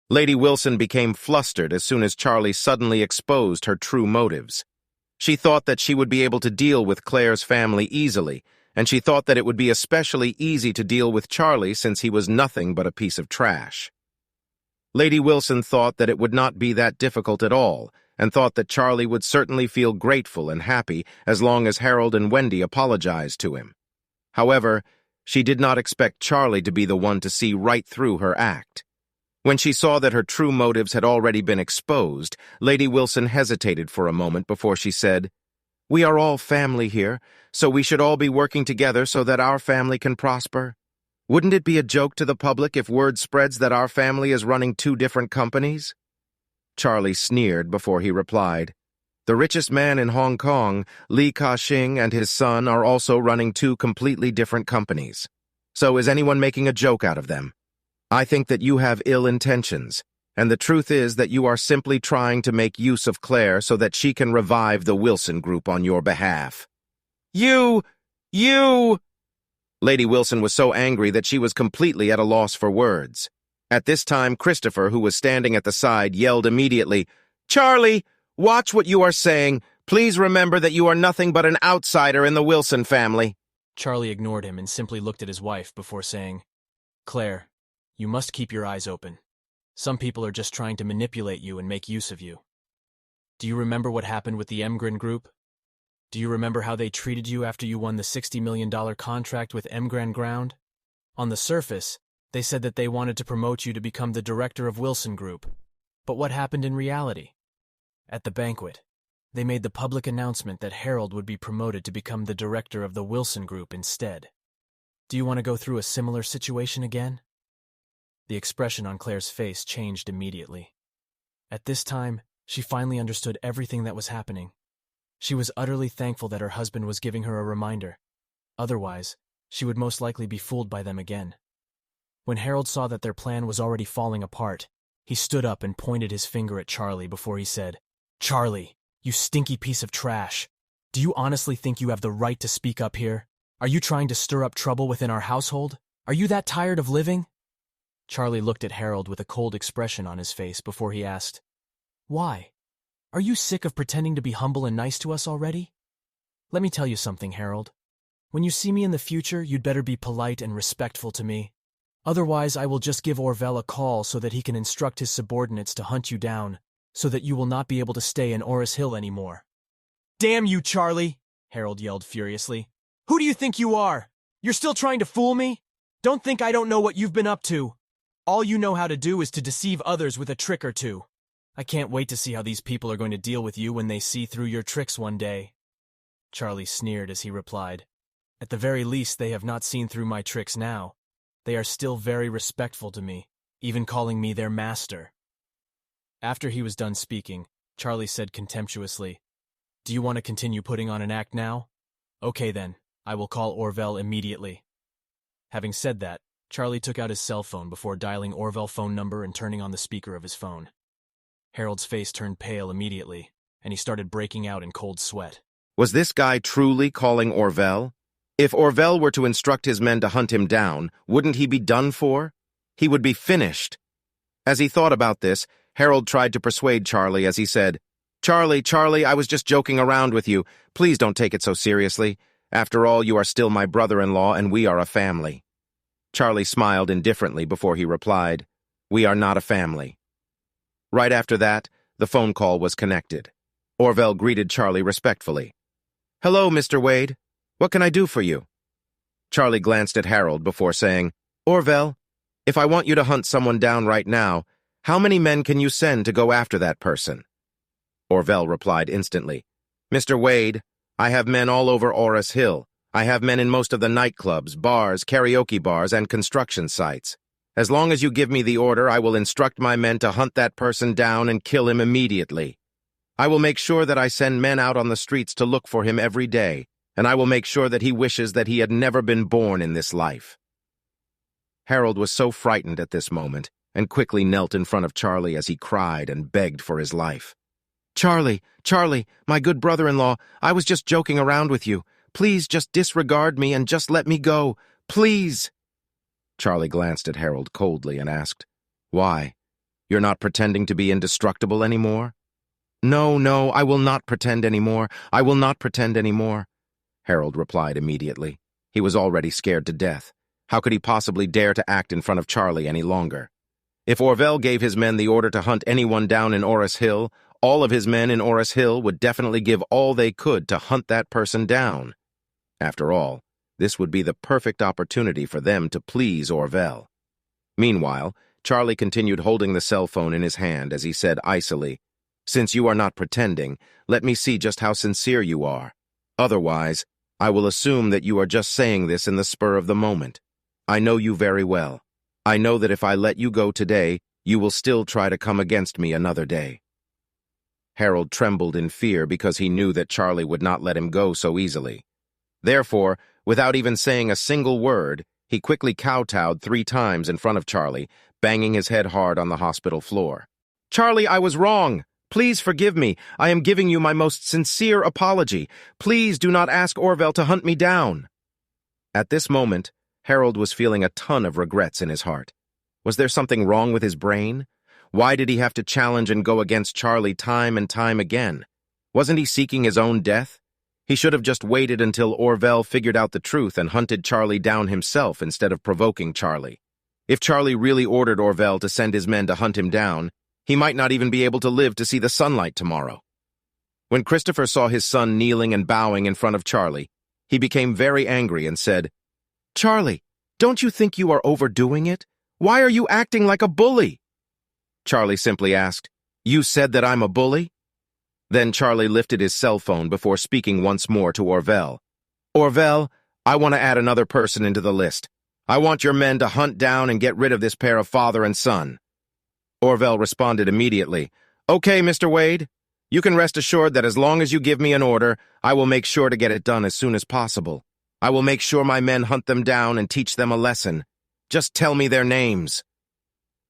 Lady Wilson became flustered as soon as Charlie suddenly exposed her true motives. She thought that she would be able to deal with Claire's family easily, and she thought that it would be especially easy to deal with Charlie since he was nothing but a piece of trash. Lady Wilson thought that it would not be that difficult at all, and thought that Charlie would certainly feel grateful and happy as long as Harold and Wendy apologized to him. However, she did not expect Charlie to be the one to see right through her act. When she saw that her true motives had already been exposed, Lady Wilson hesitated for a moment before she said, "We are all family here, so we should all be working together so that our family can prosper. Wouldn't it be a joke to the public if word spreads that our family is running two different companies?" Charlie sneered before he replied, "The richest man in Hong Kong, Li Ka-shing, and his son are also running two completely different companies. So is anyone making a joke out of them? I think that you have ill intentions, and the truth is that you are simply trying to make use of Claire so that she can revive the Wilson Group on your behalf." You! Lady Wilson was so angry that she was completely at a loss for words. At this time, Christopher, who was standing at the side, yelled immediately, "Charlie, watch what you are saying. Please remember that you are nothing but an outsider in the Wilson family." Charlie ignored him and simply looked at his wife before saying, "Claire, you must keep your eyes open. Some people are just trying to manipulate you and make use of you. Do you remember what happened with the Emgren Group? Do you remember how they treated you after you won the $60 million contract with Emgren Ground? On the surface, they said that they wanted to promote you to become the director of Wilson Group. But what happened in reality? At the banquet, they made the public announcement that Harold would be promoted to become the director of the Wilson Group instead. Do you want to go through a similar situation again?" The expression on Claire's face changed immediately. At this time, she finally understood everything that was happening. She was utterly thankful that her husband was giving her a reminder. Otherwise, she would most likely be fooled by them again. When Harold saw that their plan was already falling apart, he stood up and pointed his finger at Charlie before he said, "Charlie, you stinky piece of trash. Do you honestly think you have the right to speak up here? Are you trying to stir up trouble within our household? Are you that tired of living?" Charlie looked at Harold with a cold expression on his face before he asked, "Why? Are you sick of pretending to be humble and nice to us already? Let me tell you something, Harold. When you see me in the future, you'd better be polite and respectful to me. Otherwise, I will just give Orville a call so that he can instruct his subordinates to hunt you down, so that you will not be able to stay in Orris Hill anymore." "Damn you, Charlie!" Harold yelled furiously. "Who do you think you are? You're still trying to fool me? Don't think I don't know what you've been up to. All you know how to do is to deceive others with a trick or two. I can't wait to see how these people are going to deal with you when they see through your tricks one day." Charlie sneered as he replied, "At the very least, they have not seen through my tricks now. They are still very respectful to me, even calling me their master." After he was done speaking, Charlie said contemptuously, "Do you want to continue putting on an act now? Okay then, I will call Orville immediately." Having said that, Charlie took out his cell phone before dialing Orville's phone number and turning on the speaker of his phone. Harold's face turned pale immediately, and he started breaking out in cold sweat. Was this guy truly calling Orville? If Orville were to instruct his men to hunt him down, wouldn't he be done for? He would be finished. As he thought about this, Harold tried to persuade Charlie as he said, Charlie, I was just joking around with you. Please don't take it so seriously. After all, you are still my brother-in-law and we are a family." Charlie smiled indifferently before he replied, "We are not a family." Right after that, the phone call was connected. Orville greeted Charlie respectfully. "Hello, Mr. Wade. What can I do for you?" Charlie glanced at Harold before saying, "Orville, if I want you to hunt someone down right now, how many men can you send to go after that person?" Orville replied instantly, "Mr. Wade, I have men all over Orris Hill. I have men in most of the nightclubs, bars, karaoke bars, and construction sites. As long as you give me the order, I will instruct my men to hunt that person down and kill him immediately. I will make sure that I send men out on the streets to look for him every day, and I will make sure that he wishes that he had never been born in this life." Harold was so frightened at this moment, and quickly knelt in front of Charlie as he cried and begged for his life. Charlie, my good brother-in-law, I was just joking around with you. Please just disregard me and just let me go. Please." Charlie glanced at Harold coldly and asked, "Why? You're not pretending to be indestructible anymore? No, no, I will not pretend anymore. I will not pretend anymore, Harold replied immediately. He was already scared to death. How could he possibly dare to act in front of Charlie any longer? If Orville gave his men the order to hunt anyone down in Orris Hill, all of his men in Orris Hill would definitely give all they could to hunt that person down. After all, this would be the perfect opportunity for them to please Orville. Meanwhile, Charlie continued holding the cell phone in his hand as he said icily, "Since you are not pretending, let me see just how sincere you are. Otherwise, I will assume that you are just saying this in the spur of the moment. I know you very well. I know that if I let you go today, you will still try to come against me another day." Harold trembled in fear because he knew that Charlie would not let him go so easily. Therefore, without even saying a single word, he quickly kowtowed 3 times in front of Charlie, banging his head hard on the hospital floor. "Charlie, I was wrong. Please forgive me. I am giving you my most sincere apology. Please do not ask Orville to hunt me down." At this moment, Harold was feeling a ton of regrets in his heart. Was there something wrong with his brain? Why did he have to challenge and go against Charlie time and time again? Wasn't he seeking his own death? He should have just waited until Orville figured out the truth and hunted Charlie down himself instead of provoking Charlie. If Charlie really ordered Orville to send his men to hunt him down, he might not even be able to live to see the sunlight tomorrow. When Christopher saw his son kneeling and bowing in front of Charlie, he became very angry and said, "Charlie, don't you think you are overdoing it? Why are you acting like a bully?" Charlie simply asked, "You said that I'm a bully?" Then Charlie lifted his cell phone before speaking once more to Orville. "Orville, I want to add another person into the list. I want your men to hunt down and get rid of this pair of father and son." Orville responded immediately, "Okay, Mr. Wade. You can rest assured that as long as you give me an order, I will make sure to get it done as soon as possible. I will make sure my men hunt them down and teach them a lesson. Just tell me their names."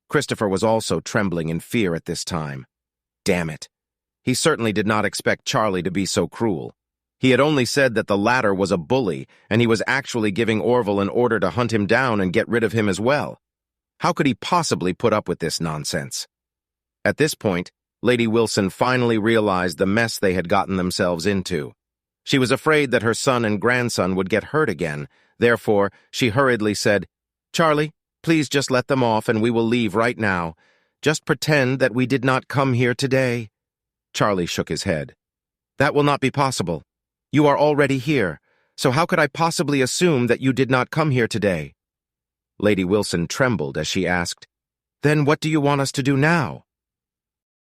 Christopher was also trembling in fear at this time. Damn it. He certainly did not expect Charlie to be so cruel. He had only said that the latter was a bully, and he was actually giving Orville an order to hunt him down and get rid of him as well. How could he possibly put up with this nonsense? At this point, Lady Wilson finally realized the mess they had gotten themselves into. She was afraid that her son and grandson would get hurt again. Therefore, she hurriedly said, "Charlie, please just let them off and we will leave right now. Just pretend that we did not come here today." Charlie shook his head. "That will not be possible. You are already here, so how could I possibly assume that you did not come here today?" Lady Wilson trembled as she asked, "Then what do you want us to do now?"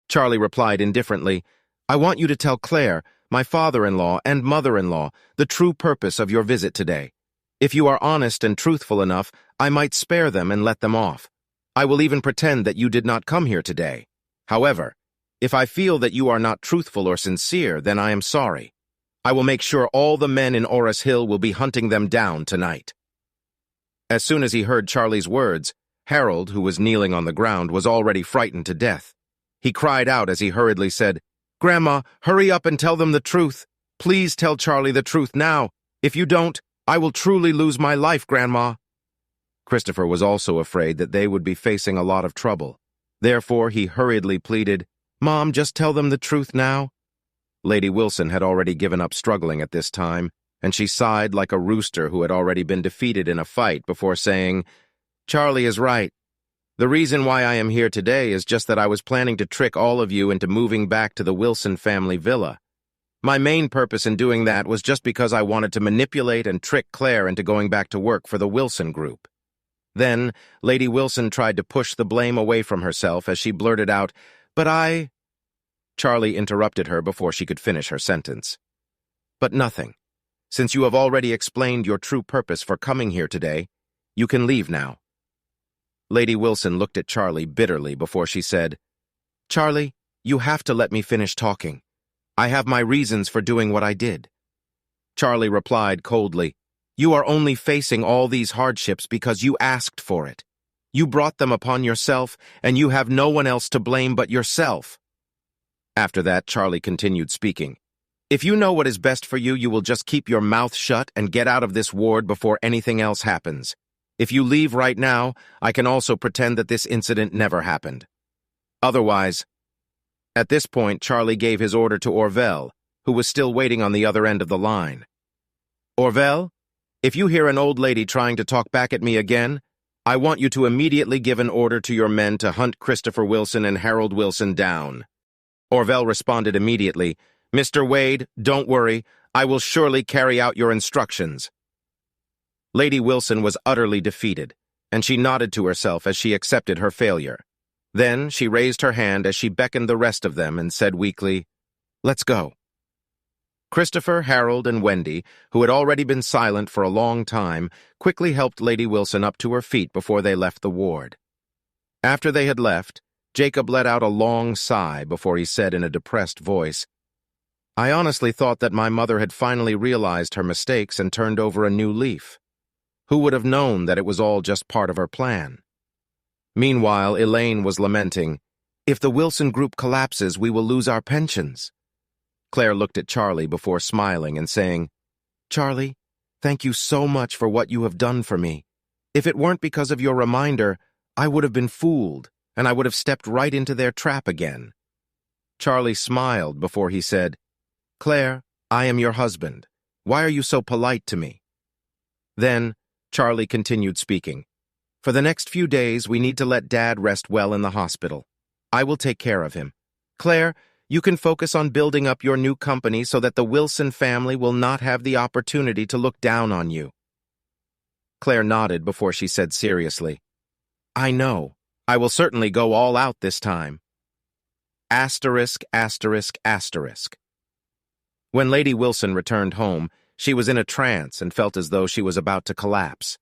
Charlie replied indifferently, "I want you to tell Claire, my father-in-law and mother-in-law, the true purpose of your visit today. If you are honest and truthful enough, I might spare them and let them off. I will even pretend that you did not come here today. However, if I feel that you are not truthful or sincere, then I am sorry. I will make sure all the men in Orris Hill will be hunting them down tonight." As soon as he heard Charlie's words, Harold, who was kneeling on the ground, was already frightened to death. He cried out as he hurriedly said, "Grandma, hurry up and tell them the truth. Please tell Charlie the truth now. If you don't, I will truly lose my life, Grandma." Christopher was also afraid that they would be facing a lot of trouble. Therefore, he hurriedly pleaded, "Mom, just tell them the truth now." Lady Wilson had already given up struggling at this time, and she sighed like a rooster who had already been defeated in a fight before saying, "Charlie is right. The reason why I am here today is just that I was planning to trick all of you into moving back to the Wilson family villa. My main purpose in doing that was just because I wanted to manipulate and trick Claire into going back to work for the Wilson group." Then, Lady Wilson tried to push the blame away from herself as she blurted out, "But I—" Charlie interrupted her before she could finish her sentence. "But nothing. Since you have already explained your true purpose for coming here today, you can leave now." Lady Wilson looked at Charlie bitterly before she said, "Charlie, you have to let me finish talking. I have my reasons for doing what I did." Charlie replied coldly, "You are only facing all these hardships because you asked for it. You brought them upon yourself, and you have no one else to blame but yourself." After that, Charlie continued speaking. "If you know what is best for you, you will just keep your mouth shut and get out of this ward before anything else happens. If you leave right now, I can also pretend that this incident never happened." Otherwise, at this point, Charlie gave his order to Orville, who was still waiting on the other end of the line. Orville, if you hear an old lady trying to talk back at me again, I want you to immediately give an order to your men to hunt Christopher Wilson and Harold Wilson down. Orville responded immediately, Mr. Wade, don't worry, I will surely carry out your instructions. Lady Wilson was utterly defeated, and she nodded to herself as she accepted her failure. Then she raised her hand as she beckoned the rest of them and said weakly, Let's go. Christopher, Harold, and Wendy, who had already been silent for a long time, quickly helped Lady Wilson up to her feet before they left the ward. After they had left, Jacob let out a long sigh before he said in a depressed voice, I honestly thought that my mother had finally realized her mistakes and turned over a new leaf. Who would have known that it was all just part of her plan? Meanwhile, Elaine was lamenting, If the Wilson group collapses, we will lose our pensions. Claire looked at Charlie before smiling and saying, Charlie, thank you so much for what you have done for me. If it weren't because of your reminder, I would have been fooled, and I would have stepped right into their trap again. Charlie smiled before he said, Claire, I am your husband. Why are you so polite to me? Then, Charlie continued speaking. For the next few days, we need to let Dad rest well in the hospital. I will take care of him. Claire, you can focus on building up your new company so that the Wilson family will not have the opportunity to look down on you. Claire nodded before she said seriously, I know. I will certainly go all out this time. Asterisk, asterisk, asterisk. When Lady Wilson returned home, she was in a trance and felt as though she was about to collapse.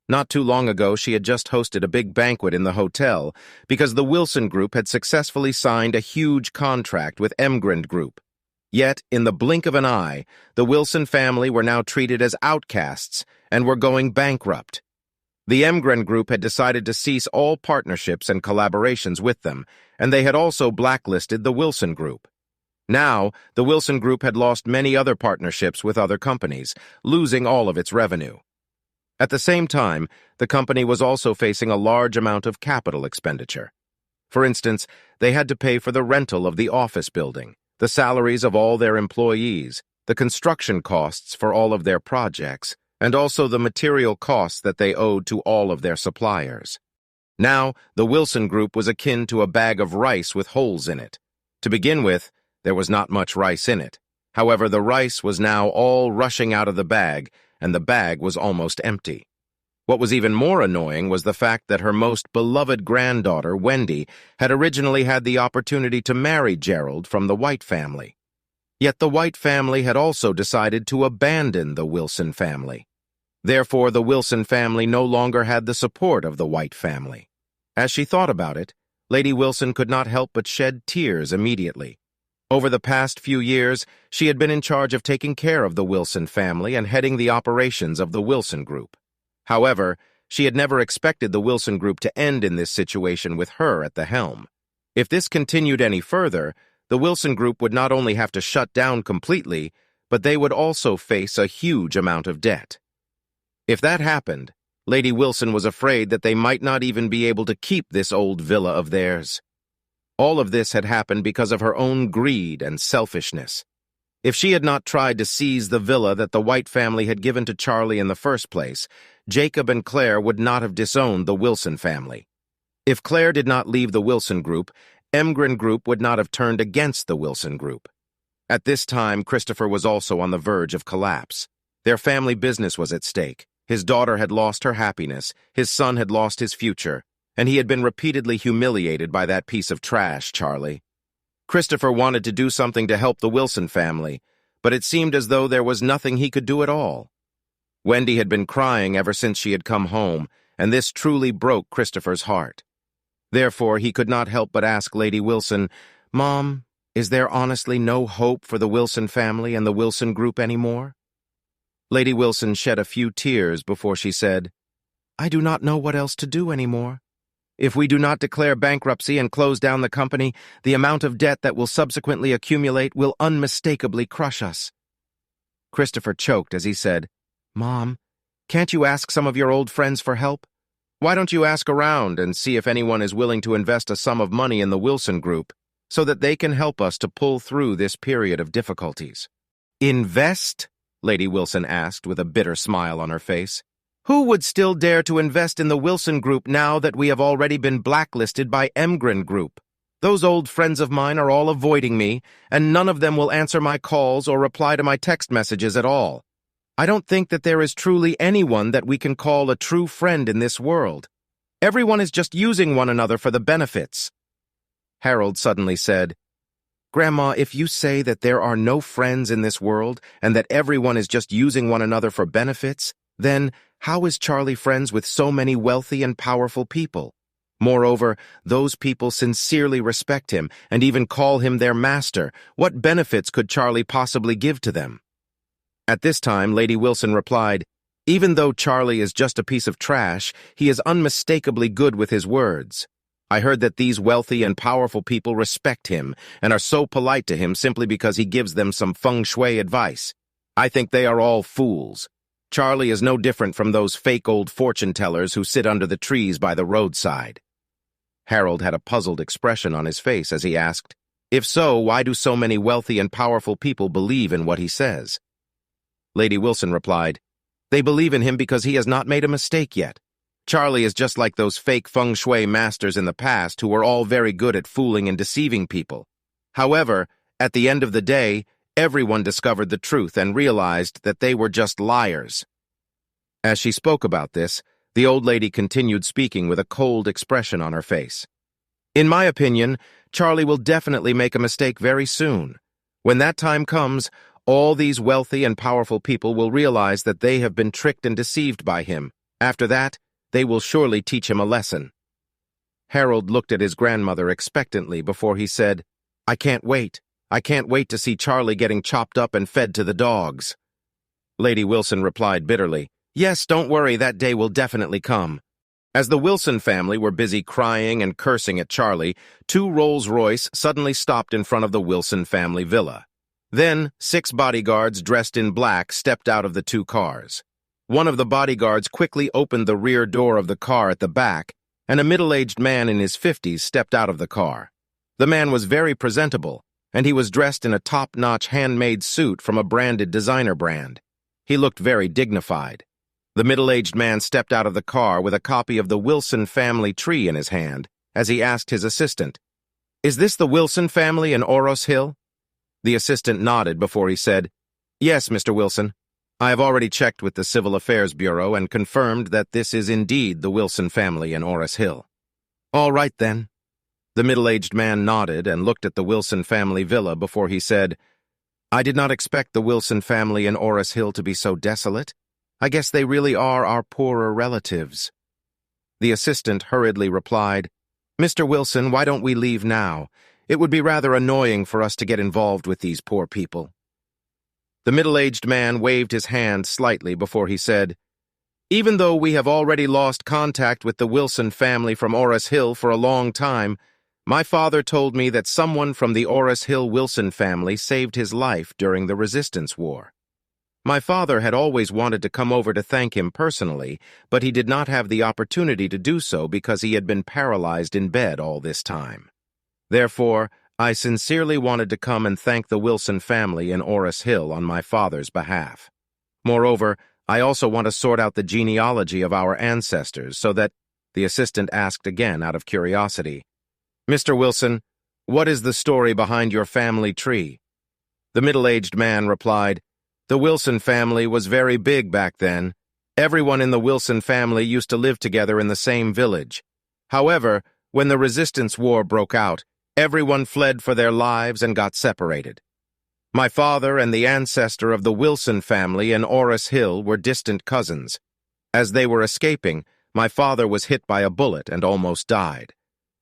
Not too long ago, she had just hosted a big banquet in the hotel because the Wilson Group had successfully signed a huge contract with Emgrand Group. Yet, in the blink of an eye, the Wilson family were now treated as outcasts and were going bankrupt. The Emgrand Group had decided to cease all partnerships and collaborations with them, and they had also blacklisted the Wilson Group. Now, the Wilson Group had lost many other partnerships with other companies, losing all of its revenue. At the same time, the company was also facing a large amount of capital expenditure. For instance, they had to pay for the rental of the office building, the salaries of all their employees, the construction costs for all of their projects, and also the material costs that they owed to all of their suppliers. Now, the Wilson Group was akin to a bag of rice with holes in it. To begin with, there was not much rice in it. However, the rice was now all rushing out of the bag, and the bag was almost empty. What was even more annoying was the fact that her most beloved granddaughter, Wendy, had originally had the opportunity to marry Gerald from the White family. Yet the White family had also decided to abandon the Wilson family. Therefore, the Wilson family no longer had the support of the White family. As she thought about it, Lady Wilson could not help but shed tears immediately. Over the past few years, she had been in charge of taking care of the Wilson family and heading the operations of the Wilson Group. However, she had never expected the Wilson Group to end in this situation with her at the helm. If this continued any further, the Wilson Group would not only have to shut down completely, but they would also face a huge amount of debt. If that happened, Lady Wilson was afraid that they might not even be able to keep this old villa of theirs. All of this had happened because of her own greed and selfishness. If she had not tried to seize the villa that the White family had given to Charlie in the first place, Jacob and Claire would not have disowned the Wilson family. If Claire did not leave the Wilson Group, Emgrand Group would not have turned against the Wilson Group. At this time, Christopher was also on the verge of collapse. Their family business was at stake. His daughter had lost her happiness, his son had lost his future, and he had been repeatedly humiliated by that piece of trash, Charlie. Christopher wanted to do something to help the Wilson family, but it seemed as though there was nothing he could do at all. Wendy had been crying ever since she had come home, and this truly broke Christopher's heart. Therefore, he could not help but ask Lady Wilson, Mom, is there honestly no hope for the Wilson family and the Wilson Group anymore? Lady Wilson shed a few tears before she said, I do not know what else to do anymore. If we do not declare bankruptcy and close down the company, the amount of debt that will subsequently accumulate will unmistakably crush us. Christopher choked as he said, Mom, can't you ask some of your old friends for help? Why don't you ask around and see if anyone is willing to invest a sum of money in the Wilson Group so that they can help us to pull through this period of difficulties?" "Invest?" Lady Wilson asked with a bitter smile on her face. "Who would still dare to invest in the Wilson Group now that we have already been blacklisted by Emgren Group? Those old friends of mine are all avoiding me, and none of them will answer my calls or reply to my text messages at all. I don't think that there is truly anyone that we can call a true friend in this world. Everyone is just using one another for the benefits." Harold suddenly said, "Grandma, if you say that there are no friends in this world and that everyone is just using one another for benefits, then how is Charlie friends with so many wealthy and powerful people? Moreover, those people sincerely respect him and even call him their master. What benefits could Charlie possibly give to them?" At this time, Lady Wilson replied, "Even though Charlie is just a piece of trash, he is unmistakably good with his words. I heard that these wealthy and powerful people respect him and are so polite to him simply because he gives them some feng shui advice. I think they are all fools. Charlie is no different from those fake old fortune-tellers who sit under the trees by the roadside." Harold had a puzzled expression on his face as he asked, "If so, why do so many wealthy and powerful people believe in what he says?" Lady Wilson replied, "They believe in him because he has not made a mistake yet. Charlie is just like those fake feng shui masters in the past who were all very good at fooling and deceiving people. However, at the end of the day, everyone discovered the truth and realized that they were just liars." As she spoke about this, the old lady continued speaking with a cold expression on her face. "In my opinion, Charlie will definitely make a mistake very soon. When that time comes, all these wealthy and powerful people will realize that they have been tricked and deceived by him. After that, they will surely teach him a lesson." Harold looked at his grandmother expectantly before he said, "I can't wait. I can't wait to see Charlie getting chopped up and fed to the dogs." Lady Wilson replied bitterly, "Yes, don't worry, that day will definitely come." As the Wilson family were busy crying and cursing at Charlie, 2 Rolls-Royce suddenly stopped in front of the Wilson family villa. Then, 6 bodyguards dressed in black stepped out of the 2 cars. One of the bodyguards quickly opened the rear door of the car at the back, and a middle-aged man in his 50s stepped out of the car. The man was very presentable, and he was dressed in a top-notch handmade suit from a branded designer brand. He looked very dignified. The middle-aged man stepped out of the car with a copy of the Wilson family tree in his hand as he asked his assistant, "Is this the Wilson family in Oros Hill?" The assistant nodded before he said, "Yes, Mr. Wilson. I have already checked with the Civil Affairs Bureau and confirmed that this is indeed the Wilson family in Oros Hill." "All right, then." The middle-aged man nodded and looked at the Wilson family villa before he said, "I did not expect the Wilson family in Oros Hill to be so desolate. I guess they really are our poorer relatives." The assistant hurriedly replied, "Mr. Wilson, why don't we leave now? It would be rather annoying for us to get involved with these poor people." The middle-aged man waved his hand slightly before he said, "Even though we have already lost contact with the Wilson family from Oros Hill for a long time, my father told me that someone from the Oros Hill Wilson family saved his life during the Resistance War. My father had always wanted to come over to thank him personally, but he did not have the opportunity to do so because he had been paralyzed in bed all this time. Therefore, I sincerely wanted to come and thank the Wilson family in Oros Hill on my father's behalf. Moreover, I also want to sort out the genealogy of our ancestors so that," the assistant asked again out of curiosity, "Mr. Wilson, what is the story behind your family tree?" The middle-aged man replied, "The Wilson family was very big back then. Everyone in the Wilson family used to live together in the same village. However, when the Resistance War broke out, everyone fled for their lives and got separated. My father and the ancestor of the Wilson family in Oros Hill were distant cousins. As they were escaping, my father was hit by a bullet and almost died.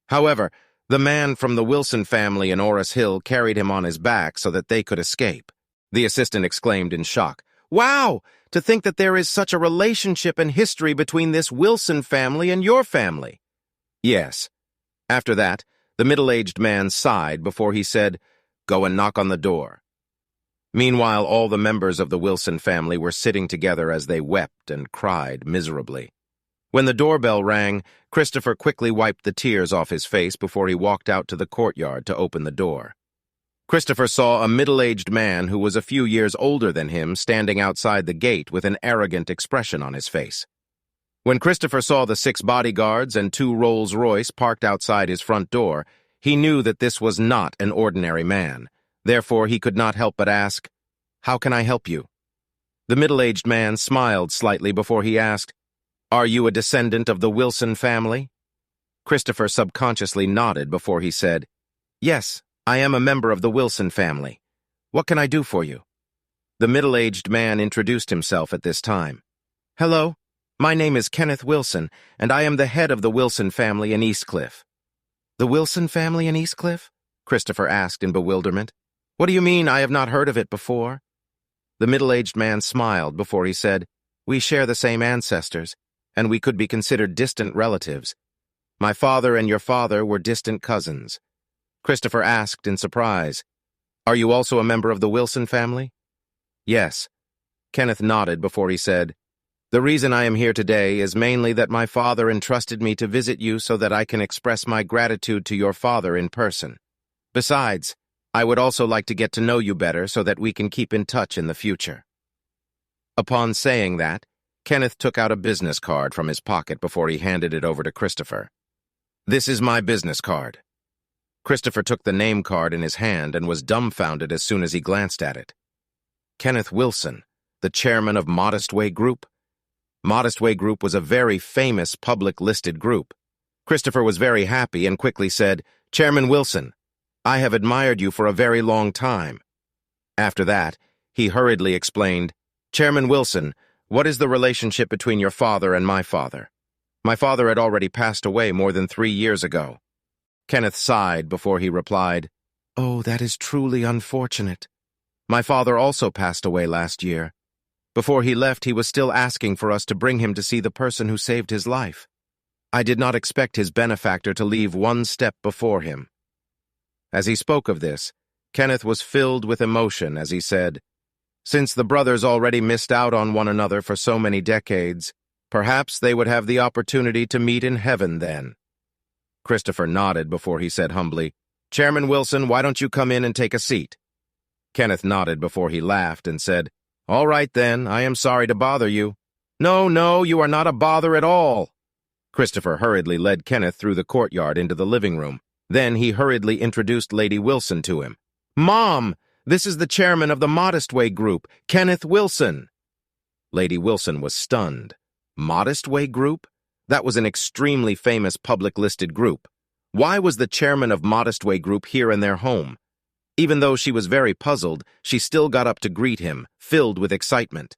However, the man from the Wilson family in Oros Hill carried him on his back so that they could escape." The assistant exclaimed in shock, "Wow! To think that there is such a relationship and history between this Wilson family and your family." "Yes." After that, the middle-aged man sighed before he said, "Go and knock on the door." Meanwhile, all the members of the Wilson family were sitting together as they wept and cried miserably. When the doorbell rang, Christopher quickly wiped the tears off his face before he walked out to the courtyard to open the door. Christopher saw a middle-aged man who was a few years older than him standing outside the gate with an arrogant expression on his face. When Christopher saw the 6 bodyguards and 2 Rolls-Royce parked outside his front door, he knew that this was not an ordinary man. Therefore, he could not help but ask, "How can I help you?" The middle-aged man smiled slightly before he asked, "Are you a descendant of the Wilson family?" Christopher subconsciously nodded before he said, "Yes, I am a member of the Wilson family. What can I do for you?" The middle-aged man introduced himself at this time. "Hello, my name is Kenneth Wilson, and I am the head of the Wilson family in Eastcliff." "The Wilson family in Eastcliff?" Christopher asked in bewilderment. "What do you mean? I have not heard of it before." The middle-aged man smiled before he said, "We share the same ancestors, and we could be considered distant relatives. My father and your father were distant cousins." Christopher asked in surprise, "Are you also a member of the Wilson family?" "Yes." Kenneth nodded before he said, "The reason I am here today is mainly that my father entrusted me to visit you so that I can express my gratitude to your father in person. Besides, I would also like to get to know you better so that we can keep in touch in the future." Upon saying that, Kenneth took out a business card from his pocket before he handed it over to Christopher. "This is my business card." Christopher took the name card in his hand and was dumbfounded as soon as he glanced at it. Kenneth Wilson, the chairman of Modest Way Group? Modest Way Group was a very famous public-listed group. Christopher was very happy and quickly said, "Chairman Wilson, I have admired you for a very long time." After that, he hurriedly explained, "Chairman Wilson, what is the relationship between your father and my father? My father had already passed away more than 3 years ago." Kenneth sighed before he replied, "Oh, that is truly unfortunate. My father also passed away last year. Before he left, he was still asking for us to bring him to see the person who saved his life. I did not expect his benefactor to leave one step before him." As he spoke of this, Kenneth was filled with emotion as he said, "Since the brothers already missed out on one another for so many decades, perhaps they would have the opportunity to meet in heaven then." Christopher nodded before he said humbly, "Chairman Wilson, why don't you come in and take a seat?" Kenneth nodded before he laughed and said, "All right then, I am sorry to bother you." No, you are not a bother at all." Christopher hurriedly led Kenneth through the courtyard into the living room. Then he hurriedly introduced Lady Wilson to him. "Mom, this is the chairman of the Modest Way Group, Kenneth Wilson." Lady Wilson was stunned. Modest Way Group? That was an extremely famous public-listed group. Why was the chairman of Modest Way Group here in their home? Even though she was very puzzled, she still got up to greet him, filled with excitement.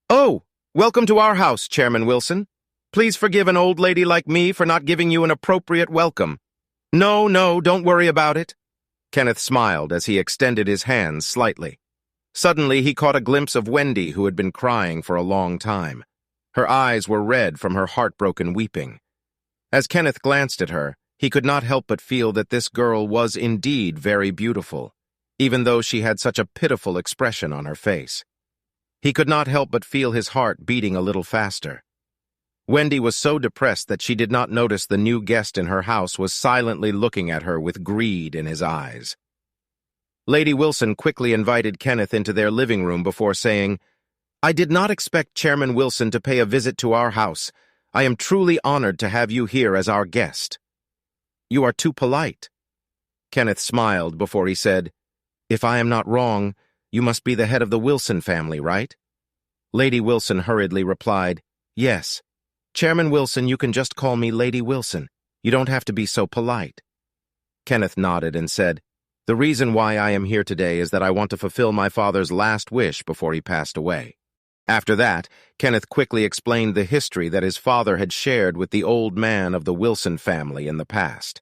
"Oh, welcome to our house, Chairman Wilson. Please forgive an old lady like me for not giving you an appropriate welcome." No, don't worry about it." Kenneth smiled as he extended his hands slightly. Suddenly, he caught a glimpse of Wendy, who had been crying for a long time. Her eyes were red from her heartbroken weeping. As Kenneth glanced at her, he could not help but feel that this girl was indeed very beautiful, even though she had such a pitiful expression on her face. He could not help but feel his heart beating a little faster. Wendy was so depressed that she did not notice the new guest in her house was silently looking at her with greed in his eyes. Lady Wilson quickly invited Kenneth into their living room before saying, "I did not expect Chairman Wilson to pay a visit to our house. I am truly honored to have you here as our guest." "You are too polite." Kenneth smiled before he said, "If I am not wrong, you must be the head of the Wilson family, right?" Lady Wilson hurriedly replied, "Yes. Chairman Wilson, you can just call me Lady Wilson. You don't have to be so polite." Kenneth nodded and said, "The reason why I am here today is that I want to fulfill my father's last wish before he passed away." After that, Kenneth quickly explained the history that his father had shared with the old man of the Wilson family in the past.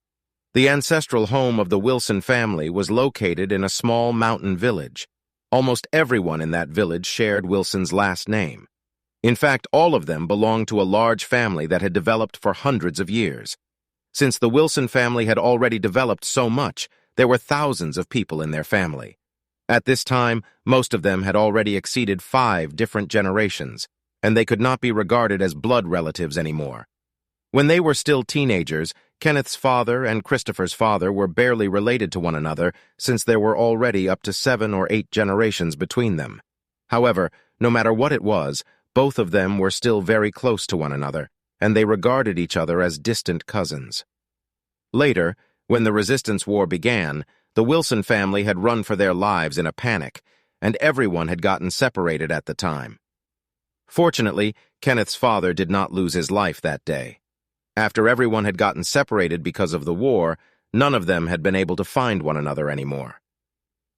The ancestral home of the Wilson family was located in a small mountain village. Almost everyone in that village shared Wilson's last name. In fact, all of them belonged to a large family that had developed for hundreds of years. Since the Wilson family had already developed so much, there were thousands of people in their family. At this time, most of them had already exceeded 5 different generations. and they could not be regarded as blood relatives anymore. When they were still teenagers, Kenneth's father and Christopher's father were barely related to one another since there were already up to 7 or 8 generations between them. However, no matter what it was, both of them were still very close to one another, and they regarded each other as distant cousins. Later, when the Resistance War began, the Wilson family had run for their lives in a panic, and everyone had gotten separated at the time. Fortunately, Kenneth's father did not lose his life that day. After everyone had gotten separated because of the war, none of them had been able to find one another anymore.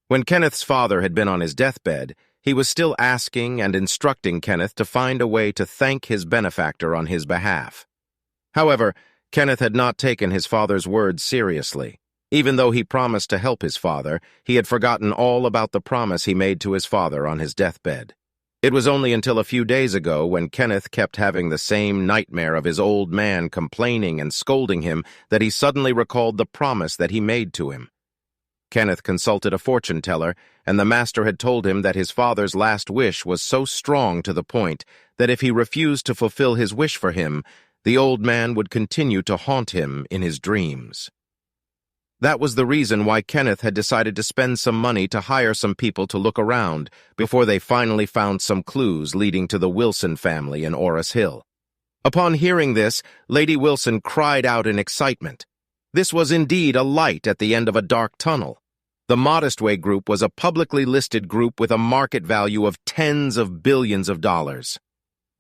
When Kenneth's father had been on his deathbed, he was still asking and instructing Kenneth to find a way to thank his benefactor on his behalf. However, Kenneth had not taken his father's words seriously. Even though he promised to help his father, he had forgotten all about the promise he made to his father on his deathbed. It was only until a few days ago, when Kenneth kept having the same nightmare of his old man complaining and scolding him, that he suddenly recalled the promise that he made to him. Kenneth consulted a fortune teller, and the master had told him that his father's last wish was so strong to the point that if he refused to fulfill his wish for him, the old man would continue to haunt him in his dreams. That was the reason why Kenneth had decided to spend some money to hire some people to look around before they finally found some clues leading to the Wilson family in Orris Hill. Upon hearing this, Lady Wilson cried out in excitement. This was indeed a light at the end of a dark tunnel. The Modest Way Group was a publicly listed group with a market value of tens of billions of dollars.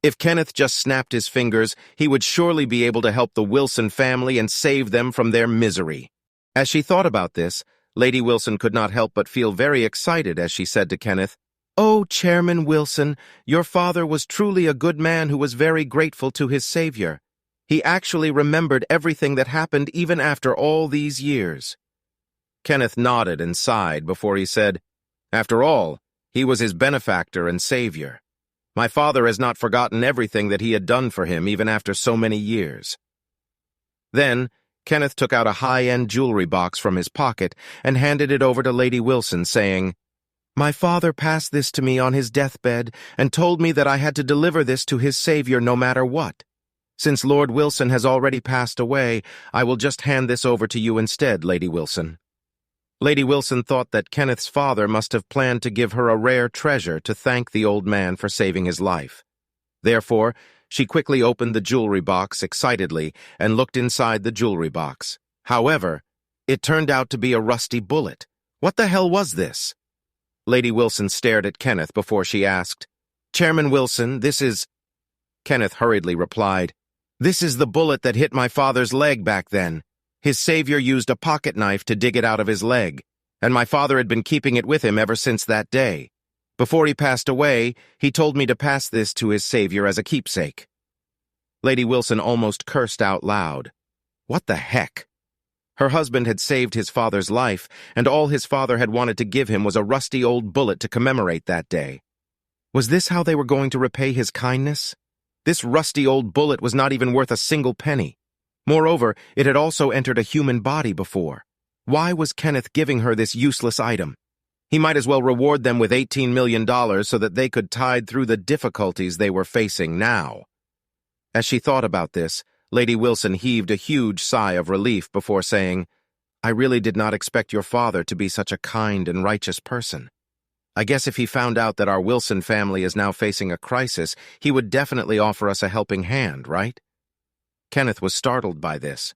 If Kenneth just snapped his fingers, he would surely be able to help the Wilson family and save them from their misery. As she thought about this, Lady Wilson could not help but feel very excited as she said to Kenneth, "Oh, Chairman Wilson, your father was truly a good man who was very grateful to his savior. He actually remembered everything that happened even after all these years." Kenneth nodded and sighed before he said, "After all, he was his benefactor and savior. My father has not forgotten everything that he had done for him even after so many years." Then, Kenneth took out a high-end jewelry box from his pocket and handed it over to Lady Wilson, saying, "My father passed this to me on his deathbed and told me that I had to deliver this to his savior no matter what. Since Lord Wilson has already passed away, I will just hand this over to you instead, Lady Wilson." Lady Wilson thought that Kenneth's father must have planned to give her a rare treasure to thank the old man for saving his life. Therefore, she quickly opened the jewelry box excitedly and looked inside the jewelry box. However, it turned out to be a rusty bullet. What the hell was this? Lady Wilson stared at Kenneth before she asked, "Chairman Wilson, this is—" Kenneth hurriedly replied, "This is the bullet that hit my father's leg back then. His savior used a pocket knife to dig it out of his leg, and my father had been keeping it with him ever since that day. Before he passed away, he told me to pass this to his savior as a keepsake." Lady Wilson almost cursed out loud. What the heck? Her husband had saved his father's life, and all his father had wanted to give him was a rusty old bullet to commemorate that day. Was this how they were going to repay his kindness? This rusty old bullet was not even worth a single penny. Moreover, it had also entered a human body before. Why was Kenneth giving her this useless item? He might as well reward them with $18 million so that they could tide through the difficulties they were facing now. As she thought about this, Lady Wilson heaved a huge sigh of relief before saying, "I really did not expect your father to be such a kind and righteous person. I guess if he found out that our Wilson family is now facing a crisis, he would definitely offer us a helping hand, right?" Kenneth was startled by this.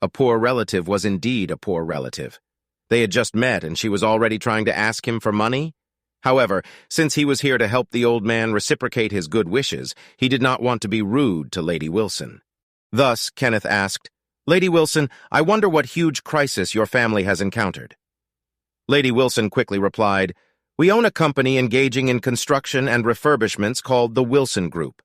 A poor relative was indeed a poor relative. They had just met, and she was already trying to ask him for money? However, since he was here to help the old man reciprocate his good wishes, he did not want to be rude to Lady Wilson. Thus, Kenneth asked, "Lady Wilson, I wonder what huge crisis your family has encountered." Lady Wilson quickly replied, "We own a company engaging in construction and refurbishments called the Wilson Group.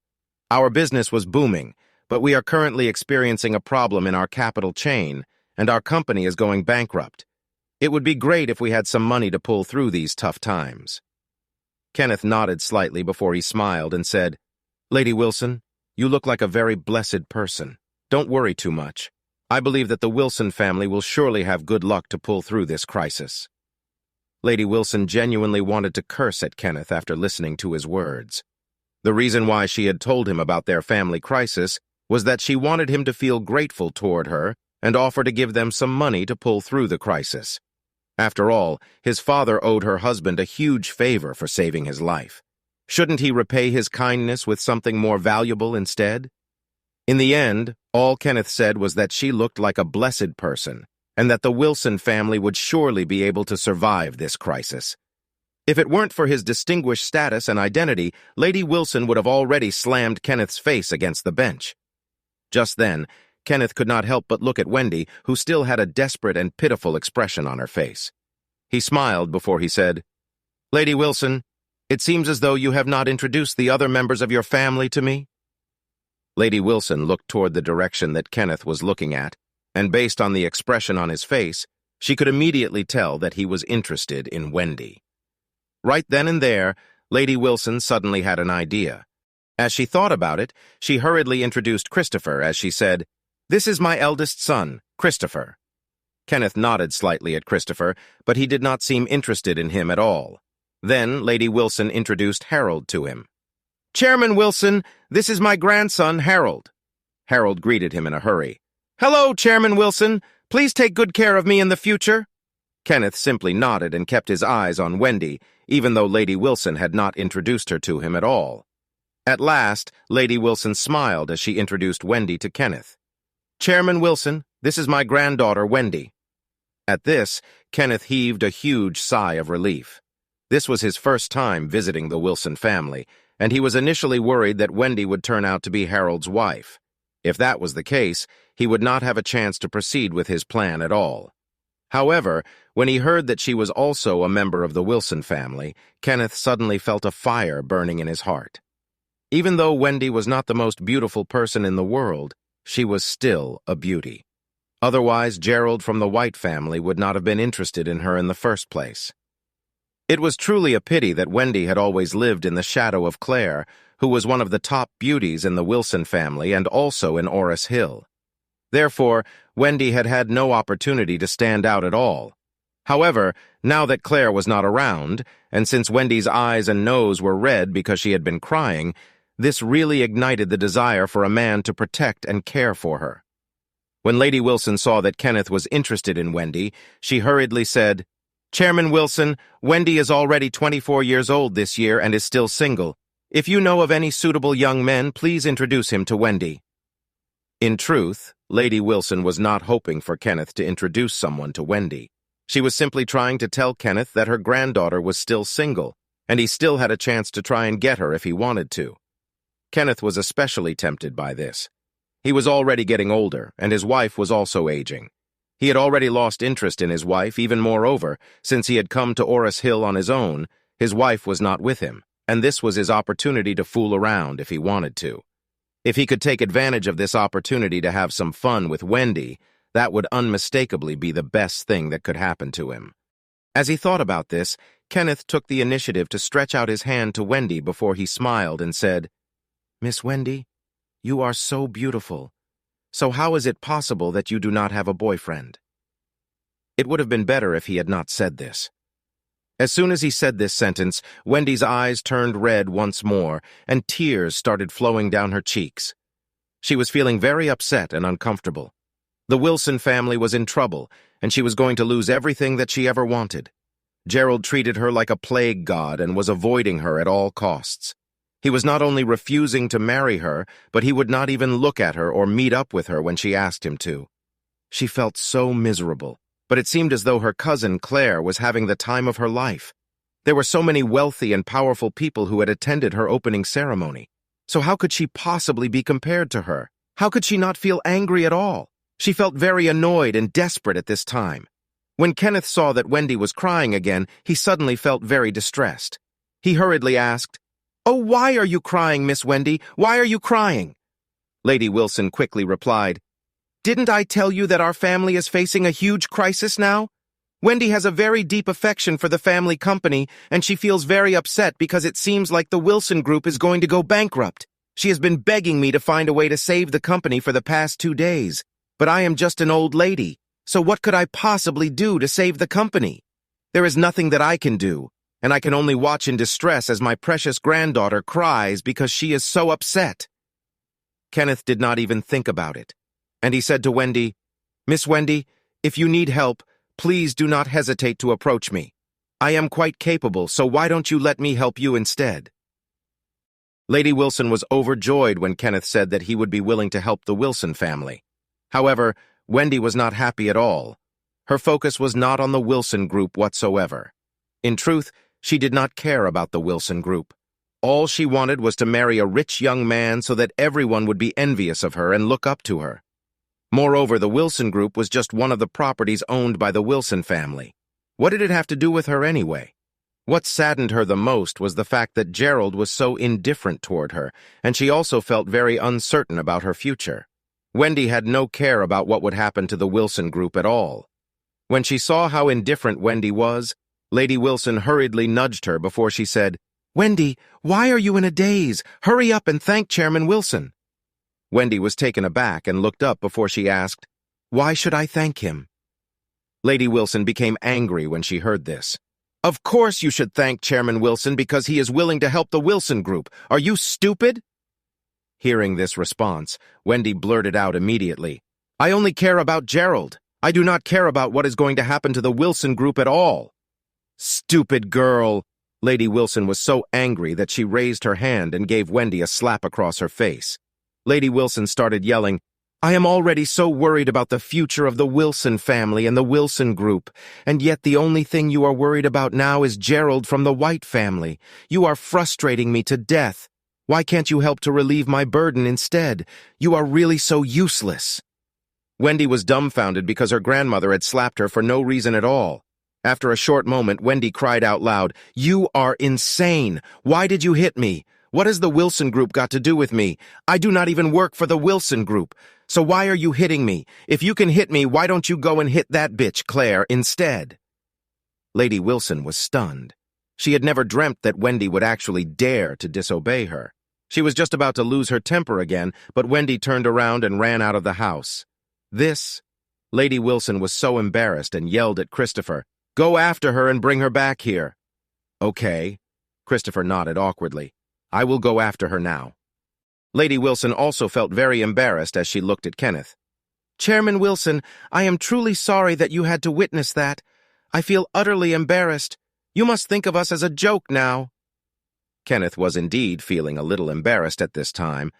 Our business was booming, but we are currently experiencing a problem in our capital chain, and our company is going bankrupt. It would be great if we had some money to pull through these tough times." Kenneth nodded slightly before he smiled and said, "Lady Wilson, you look like a very blessed person. Don't worry too much. I believe that the Wilson family will surely have good luck to pull through this crisis." Lady Wilson genuinely wanted to curse at Kenneth after listening to his words. The reason why she had told him about their family crisis was that she wanted him to feel grateful toward her and offer to give them some money to pull through the crisis. After all, his father owed her husband a huge favor for saving his life. Shouldn't he repay his kindness with something more valuable instead? In the end, all Kenneth said was that she looked like a blessed person, and that the Wilson family would surely be able to survive this crisis. If it weren't for his distinguished status and identity, Lady Wilson would have already slammed Kenneth's face against the bench. Just then, Kenneth could not help but look at Wendy, who still had a desperate and pitiful expression on her face. He smiled before he said, "Lady Wilson, it seems as though you have not introduced the other members of your family to me." Lady Wilson looked toward the direction that Kenneth was looking at, and based on the expression on his face, she could immediately tell that he was interested in Wendy. Right then and there, Lady Wilson suddenly had an idea. As she thought about it, she hurriedly introduced Christopher as she said, "This is my eldest son, Christopher." Kenneth nodded slightly at Christopher, but he did not seem interested in him at all. Then Lady Wilson introduced Harold to him. "Chairman Wilson, this is my grandson, Harold." Harold greeted him in a hurry. "Hello, Chairman Wilson. Please take good care of me in the future." Kenneth simply nodded and kept his eyes on Wendy, even though Lady Wilson had not introduced her to him at all. At last, Lady Wilson smiled as she introduced Wendy to Kenneth. "Chairman Wilson, this is my granddaughter, Wendy." At this, Kenneth heaved a huge sigh of relief. This was his first time visiting the Wilson family, and he was initially worried that Wendy would turn out to be Harold's wife. If that was the case, he would not have a chance to proceed with his plan at all. However, when he heard that she was also a member of the Wilson family, Kenneth suddenly felt a fire burning in his heart. Even though Wendy was not the most beautiful person in the world, she was still a beauty. Otherwise, Gerald from the White family would not have been interested in her in the first place. It was truly a pity that Wendy had always lived in the shadow of Claire, who was one of the top beauties in the Wilson family and also in Orris Hill. Therefore, Wendy had had no opportunity to stand out at all. However, now that Claire was not around, and since Wendy's eyes and nose were red because she had been crying, this really ignited the desire for a man to protect and care for her. When Lady Wilson saw that Kenneth was interested in Wendy, she hurriedly said, "Chairman Wilson, Wendy is already 24 years old this year and is still single. If you know of any suitable young men, please introduce him to Wendy." In truth, Lady Wilson was not hoping for Kenneth to introduce someone to Wendy. She was simply trying to tell Kenneth that her granddaughter was still single, and he still had a chance to try and get her if he wanted to. Kenneth was especially tempted by this. He was already getting older, and his wife was also aging. He had already lost interest in his wife, even moreover, since he had come to Orris Hill on his own, his wife was not with him, and this was his opportunity to fool around if he wanted to. If he could take advantage of this opportunity to have some fun with Wendy, that would unmistakably be the best thing that could happen to him. As he thought about this, Kenneth took the initiative to stretch out his hand to Wendy before he smiled and said, "Miss Wendy, you are so beautiful. So how is it possible that you do not have a boyfriend?" It would have been better if he had not said this. As soon as he said this sentence, Wendy's eyes turned red once more, and tears started flowing down her cheeks. She was feeling very upset and uncomfortable. The Wilson family was in trouble, and she was going to lose everything that she ever wanted. Gerald treated her like a plague god and was avoiding her at all costs. He was not only refusing to marry her, but he would not even look at her or meet up with her when she asked him to. She felt so miserable, but it seemed as though her cousin Claire was having the time of her life. There were so many wealthy and powerful people who had attended her opening ceremony. So how could she possibly be compared to her? How could she not feel angry at all? She felt very annoyed and desperate at this time. When Kenneth saw that Wendy was crying again, he suddenly felt very distressed. He hurriedly asked, "Oh, why are you crying, Miss Wendy? Why are you crying?" Lady Wilson quickly replied, "Didn't I tell you that our family is facing a huge crisis now? Wendy has a very deep affection for the family company, and she feels very upset because it seems like the Wilson Group is going to go bankrupt. She has been begging me to find a way to save the company for the past 2 days, but I am just an old lady, so what could I possibly do to save the company? There is nothing that I can do. and I can only watch in distress as my precious granddaughter cries because she is so upset." Kenneth did not even think about it, and he said to Wendy, "Miss Wendy, if you need help, please do not hesitate to approach me. I am quite capable, so why don't you let me help you instead?" Lady Wilson was overjoyed when Kenneth said that he would be willing to help the Wilson family. However, Wendy was not happy at all. Her focus was not on the Wilson group whatsoever. In truth, she did not care about the Wilson group. All she wanted was to marry a rich young man so that everyone would be envious of her and look up to her. Moreover, the Wilson group was just one of the properties owned by the Wilson family. What did it have to do with her anyway? What saddened her the most was the fact that Gerald was so indifferent toward her, and she also felt very uncertain about her future. Wendy had no care about what would happen to the Wilson group at all. When she saw how indifferent Wendy was, Lady Wilson hurriedly nudged her before she said, "Wendy, why are you in a daze? Hurry up and thank Chairman Wilson." Wendy was taken aback and looked up before she asked, "Why should I thank him?" Lady Wilson became angry when she heard this. "Of course you should thank Chairman Wilson because he is willing to help the Wilson group. Are you stupid?" Hearing this response, Wendy blurted out immediately, "I only care about Gerald. I do not care about what is going to happen to the Wilson group at all." "Stupid girl!" Lady Wilson was so angry that she raised her hand and gave Wendy a slap across her face. Lady Wilson started yelling, "I am already so worried about the future of the Wilson family and the Wilson group, and yet the only thing you are worried about now is Gerald from the White family. You are frustrating me to death. Why can't you help to relieve my burden instead? You are really so useless." Wendy was dumbfounded because her grandmother had slapped her for no reason at all. After a short moment, Wendy cried out loud, "You are insane! Why did you hit me? What has the Wilson group got to do with me? I do not even work for the Wilson group. So why are you hitting me? If you can hit me, why don't you go and hit that bitch, Claire, instead?" Lady Wilson was stunned. She had never dreamt that Wendy would actually dare to disobey her. She was just about to lose her temper again, but Wendy turned around and ran out of the house. Lady Wilson was so embarrassed and yelled at Christopher, "Go after her and bring her back here." "Okay." Christopher nodded awkwardly. "I will go after her now." Lady Wilson also felt very embarrassed as she looked at Kenneth. "Chairman Wilson, I am truly sorry that you had to witness that. I feel utterly embarrassed. You must think of us as a joke now." Kenneth was indeed feeling a little embarrassed at this time.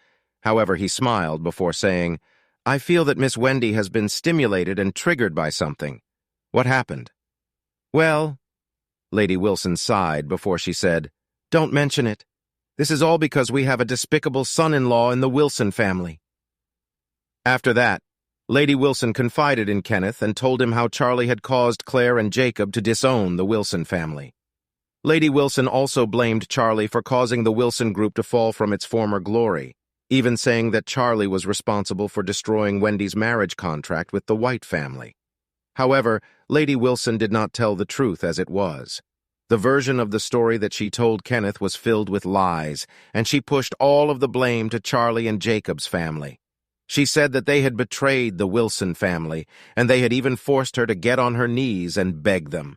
However, he smiled before saying, "I feel that Miss Wendy has been stimulated and triggered by something. What happened?" "Well," Lady Wilson sighed before she said, "Don't mention it. This is all because we have a despicable son-in-law in the Wilson family." After that, Lady Wilson confided in Kenneth and told him how Charlie had caused Claire and Jacob to disown the Wilson family. Lady Wilson also blamed Charlie for causing the Wilson group to fall from its former glory, even saying that Charlie was responsible for destroying Wendy's marriage contract with the White family. However, Lady Wilson did not tell the truth as it was. The version of the story that she told Kenneth was filled with lies, and she pushed all of the blame to Charlie and Jacob's family. She said that they had betrayed the Wilson family, and they had even forced her to get on her knees and beg them.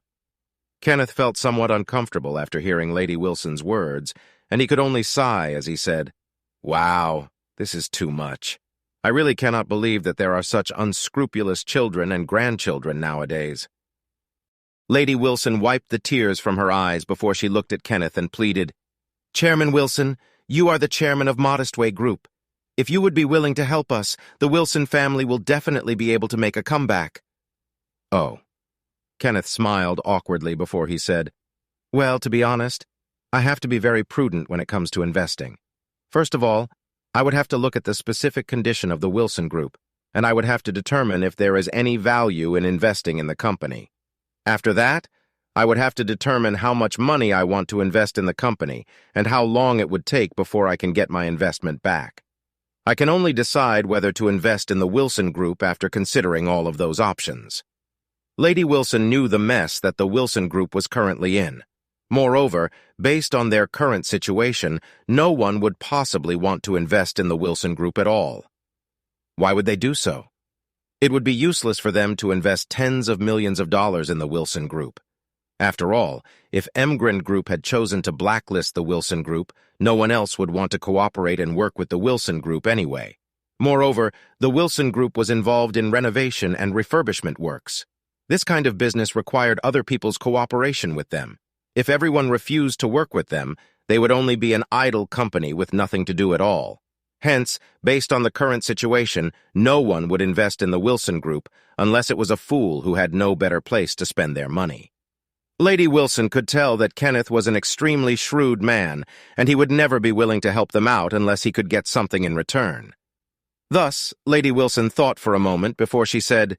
Kenneth felt somewhat uncomfortable after hearing Lady Wilson's words, and he could only sigh as he said, "Wow, this is too much. I really cannot believe that there are such unscrupulous children and grandchildren nowadays." Lady Wilson wiped the tears from her eyes before she looked at Kenneth and pleaded, "Chairman Wilson, you are the chairman of Modestway Group. If you would be willing to help us, the Wilson family will definitely be able to make a comeback." "Oh." Kenneth smiled awkwardly before he said, "Well, to be honest, I have to be very prudent when it comes to investing. First of all, I would have to look at the specific condition of the Wilson Group, and I would have to determine if there is any value in investing in the company. After that, I would have to determine how much money I want to invest in the company and how long it would take before I can get my investment back. I can only decide whether to invest in the Wilson Group after considering all of those options." Lady Wilson knew the mess that the Wilson Group was currently in. Moreover, based on their current situation, no one would possibly want to invest in the Wilson Group at all. Why would they do so? It would be useless for them to invest tens of millions of dollars in the Wilson Group. After all, if Emgren Group had chosen to blacklist the Wilson Group, no one else would want to cooperate and work with the Wilson Group anyway. Moreover, the Wilson Group was involved in renovation and refurbishment works. This kind of business required other people's cooperation with them. If everyone refused to work with them, they would only be an idle company with nothing to do at all. Hence, based on the current situation, no one would invest in the Wilson Group unless it was a fool who had no better place to spend their money. Lady Wilson could tell that Kenneth was an extremely shrewd man, and he would never be willing to help them out unless he could get something in return. Thus, Lady Wilson thought for a moment before she said,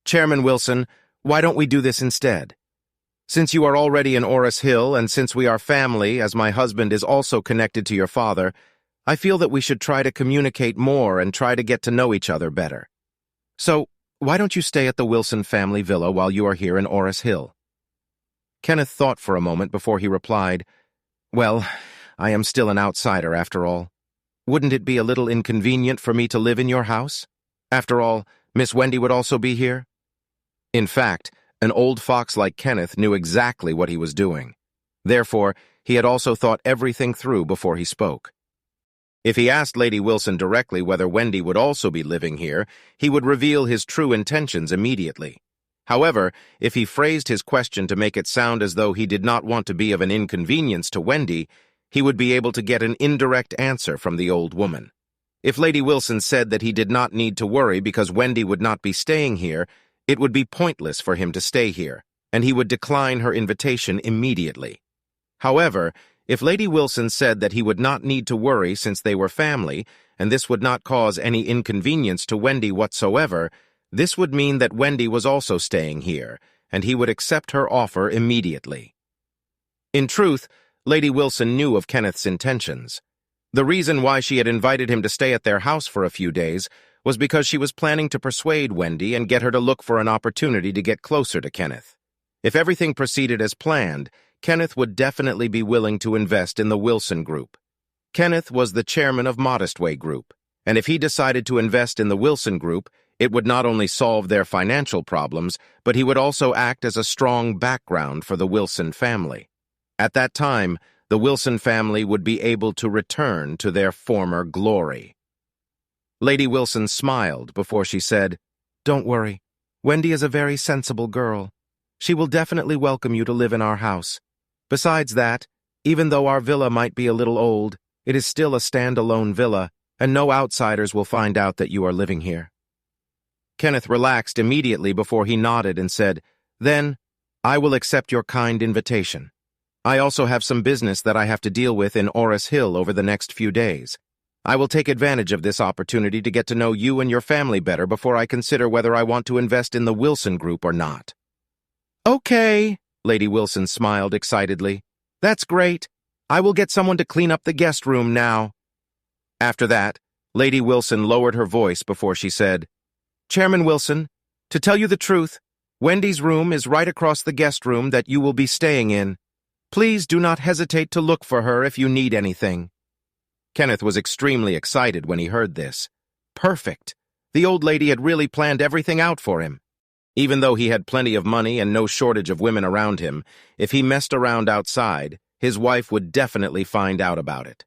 "Chairman Wilson, why don't we do this instead? Since you are already in Orris Hill, and since we are family, as my husband is also connected to your father, I feel that we should try to communicate more and try to get to know each other better. So, why don't you stay at the Wilson family villa while you are here in Orris Hill?" Kenneth thought for a moment before he replied, "Well, I am still an outsider after all. Wouldn't it be a little inconvenient for me to live in your house? After all, Miss Wendy would also be here." In fact, an old fox like Kenneth knew exactly what he was doing. Therefore, he had also thought everything through before he spoke. If he asked Lady Wilson directly whether Wendy would also be living here, he would reveal his true intentions immediately. However, if he phrased his question to make it sound as though he did not want to be of an inconvenience to Wendy, he would be able to get an indirect answer from the old woman. If Lady Wilson said that he did not need to worry because Wendy would not be staying here, it would be pointless for him to stay here, and he would decline her invitation immediately. However, if Lady Wilson said that he would not need to worry since they were family, and this would not cause any inconvenience to Wendy whatsoever, this would mean that Wendy was also staying here, and he would accept her offer immediately. In truth, Lady Wilson knew of Kenneth's intentions. The reason why she had invited him to stay at their house for a few days was because she was planning to persuade Wendy and get her to look for an opportunity to get closer to Kenneth. If everything proceeded as planned, Kenneth would definitely be willing to invest in the Wilson Group. Kenneth was the chairman of Modestway Group, and if he decided to invest in the Wilson Group, it would not only solve their financial problems, but he would also act as a strong background for the Wilson family. At that time, the Wilson family would be able to return to their former glory. Lady Wilson smiled before she said, "Don't worry. Wendy is a very sensible girl. She will definitely welcome you to live in our house. Besides that, even though our villa might be a little old, it is still a stand-alone villa, and no outsiders will find out that you are living here." Kenneth relaxed immediately before he nodded and said, "Then, I will accept your kind invitation. I also have some business that I have to deal with in Orris Hill over the next few days. I will take advantage of this opportunity to get to know you and your family better before I consider whether I want to invest in the Wilson Group or not." "Okay," Lady Wilson smiled excitedly. "That's great. I will get someone to clean up the guest room now." After that, Lady Wilson lowered her voice before she said, "Chairman Wilson, to tell you the truth, Wendy's room is right across the guest room that you will be staying in. Please do not hesitate to look for her if you need anything." Kenneth was extremely excited when he heard this. Perfect. The old lady had really planned everything out for him. Even though he had plenty of money and no shortage of women around him, if he messed around outside, his wife would definitely find out about it.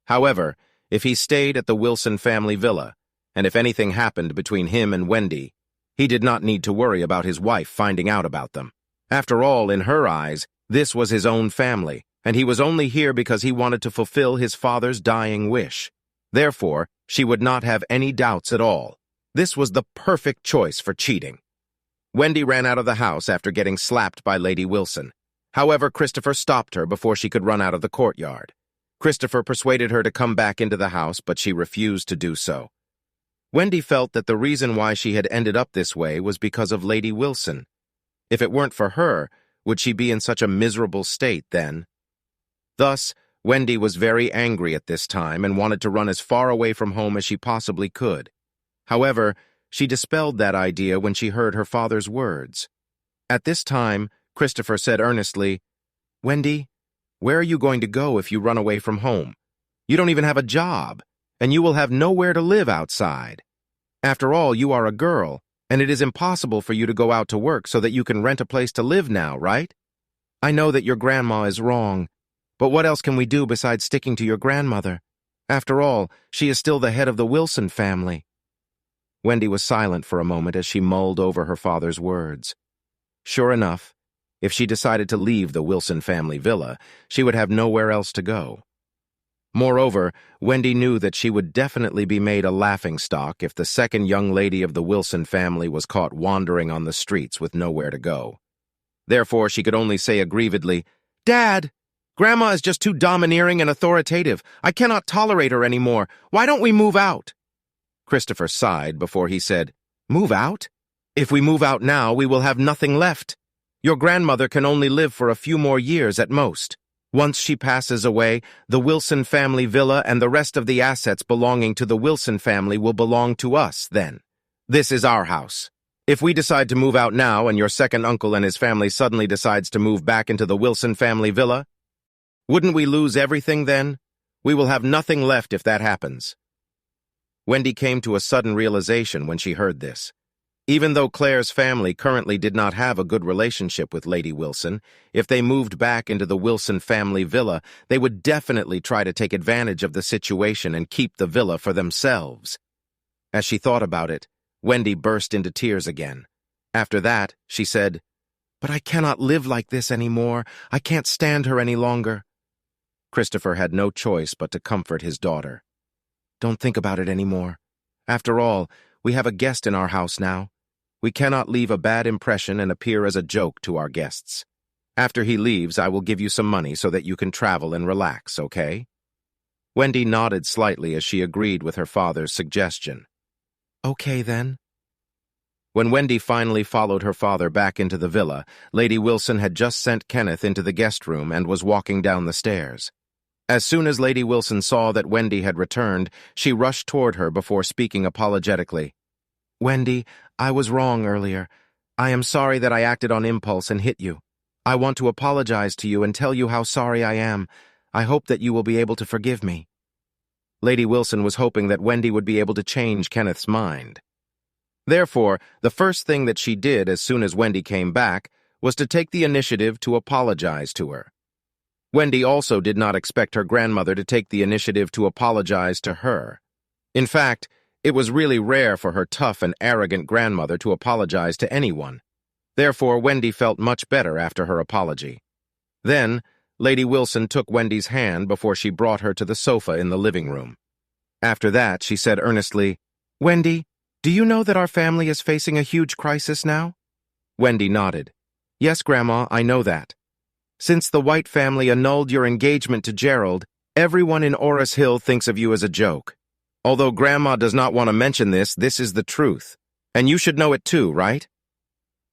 However, if he stayed at the Wilson family villa, and if anything happened between him and Wendy, he did not need to worry about his wife finding out about them. After all, in her eyes, this was his own family, and he was only here because he wanted to fulfill his father's dying wish. Therefore, she would not have any doubts at all. This was the perfect choice for cheating. Wendy ran out of the house after getting slapped by Lady Wilson. However, Christopher stopped her before she could run out of the courtyard. Christopher persuaded her to come back into the house, but she refused to do so. Wendy felt that the reason why she had ended up this way was because of Lady Wilson. If it weren't for her, would she be in such a miserable state then? Thus, Wendy was very angry at this time and wanted to run as far away from home as she possibly could. However, she dispelled that idea when she heard her father's words. At this time, Christopher said earnestly, "Wendy, where are you going to go if you run away from home? You don't even have a job, and you will have nowhere to live outside. After all, you are a girl, and it is impossible for you to go out to work so that you can rent a place to live now, right?" I know that your grandma is wrong, but what else can we do besides sticking to your grandmother? After all, she is still the head of the Wilson family." Wendy was silent for a moment as she mulled over her father's words. Sure enough, if she decided to leave the Wilson family villa, she would have nowhere else to go. Moreover, Wendy knew that she would definitely be made a laughingstock if the second young lady of the Wilson family was caught wandering on the streets with nowhere to go. Therefore, she could only say aggrievedly, "Dad, Grandma is just too domineering and authoritative. I cannot tolerate her anymore. Why don't we move out?" Christopher sighed before he said, "Move out? If we move out now, we will have nothing left. Your grandmother can only live for a few more years at most. Once she passes away, the Wilson family villa and the rest of the assets belonging to the Wilson family will belong to us then. This is our house. If we decide to move out now and your second uncle and his family suddenly decides to move back into the Wilson family villa, wouldn't we lose everything then? We will have nothing left if that happens." Wendy came to a sudden realization when she heard this. Even though Claire's family currently did not have a good relationship with Lady Wilson, if they moved back into the Wilson family villa, they would definitely try to take advantage of the situation and keep the villa for themselves. As she thought about it, Wendy burst into tears again. After that, she said, "But I cannot live like this anymore. I can't stand her any longer." Christopher had no choice but to comfort his daughter. "Don't think about it anymore. After all, we have a guest in our house now. We cannot leave a bad impression and appear as a joke to our guests. After he leaves, I will give you some money so that you can travel and relax, okay?" Wendy nodded slightly as she agreed with her father's suggestion. "Okay, then." When Wendy finally followed her father back into the villa, Lady Wilson had just sent Kenneth into the guest room and was walking down the stairs. As soon as Lady Wilson saw that Wendy had returned, she rushed toward her before speaking apologetically. "Wendy, I was wrong earlier. I am sorry that I acted on impulse and hit you. I want to apologize to you and tell you how sorry I am. I hope that you will be able to forgive me." Lady Wilson was hoping that Wendy would be able to change Kenneth's mind. Therefore, the first thing that she did as soon as Wendy came back was to take the initiative to apologize to her. Wendy also did not expect her grandmother to take the initiative to apologize to her. In fact, it was really rare for her tough and arrogant grandmother to apologize to anyone. Therefore, Wendy felt much better after her apology. Then, Lady Wilson took Wendy's hand before she brought her to the sofa in the living room. After that, she said earnestly, "Wendy, do you know that our family is facing a huge crisis now?" Wendy nodded. "Yes, Grandma, I know that. Since the White family annulled your engagement to Gerald, everyone in Orris Hill thinks of you as a joke. Although Grandma does not want to mention this, this is the truth. And you should know it too, right?"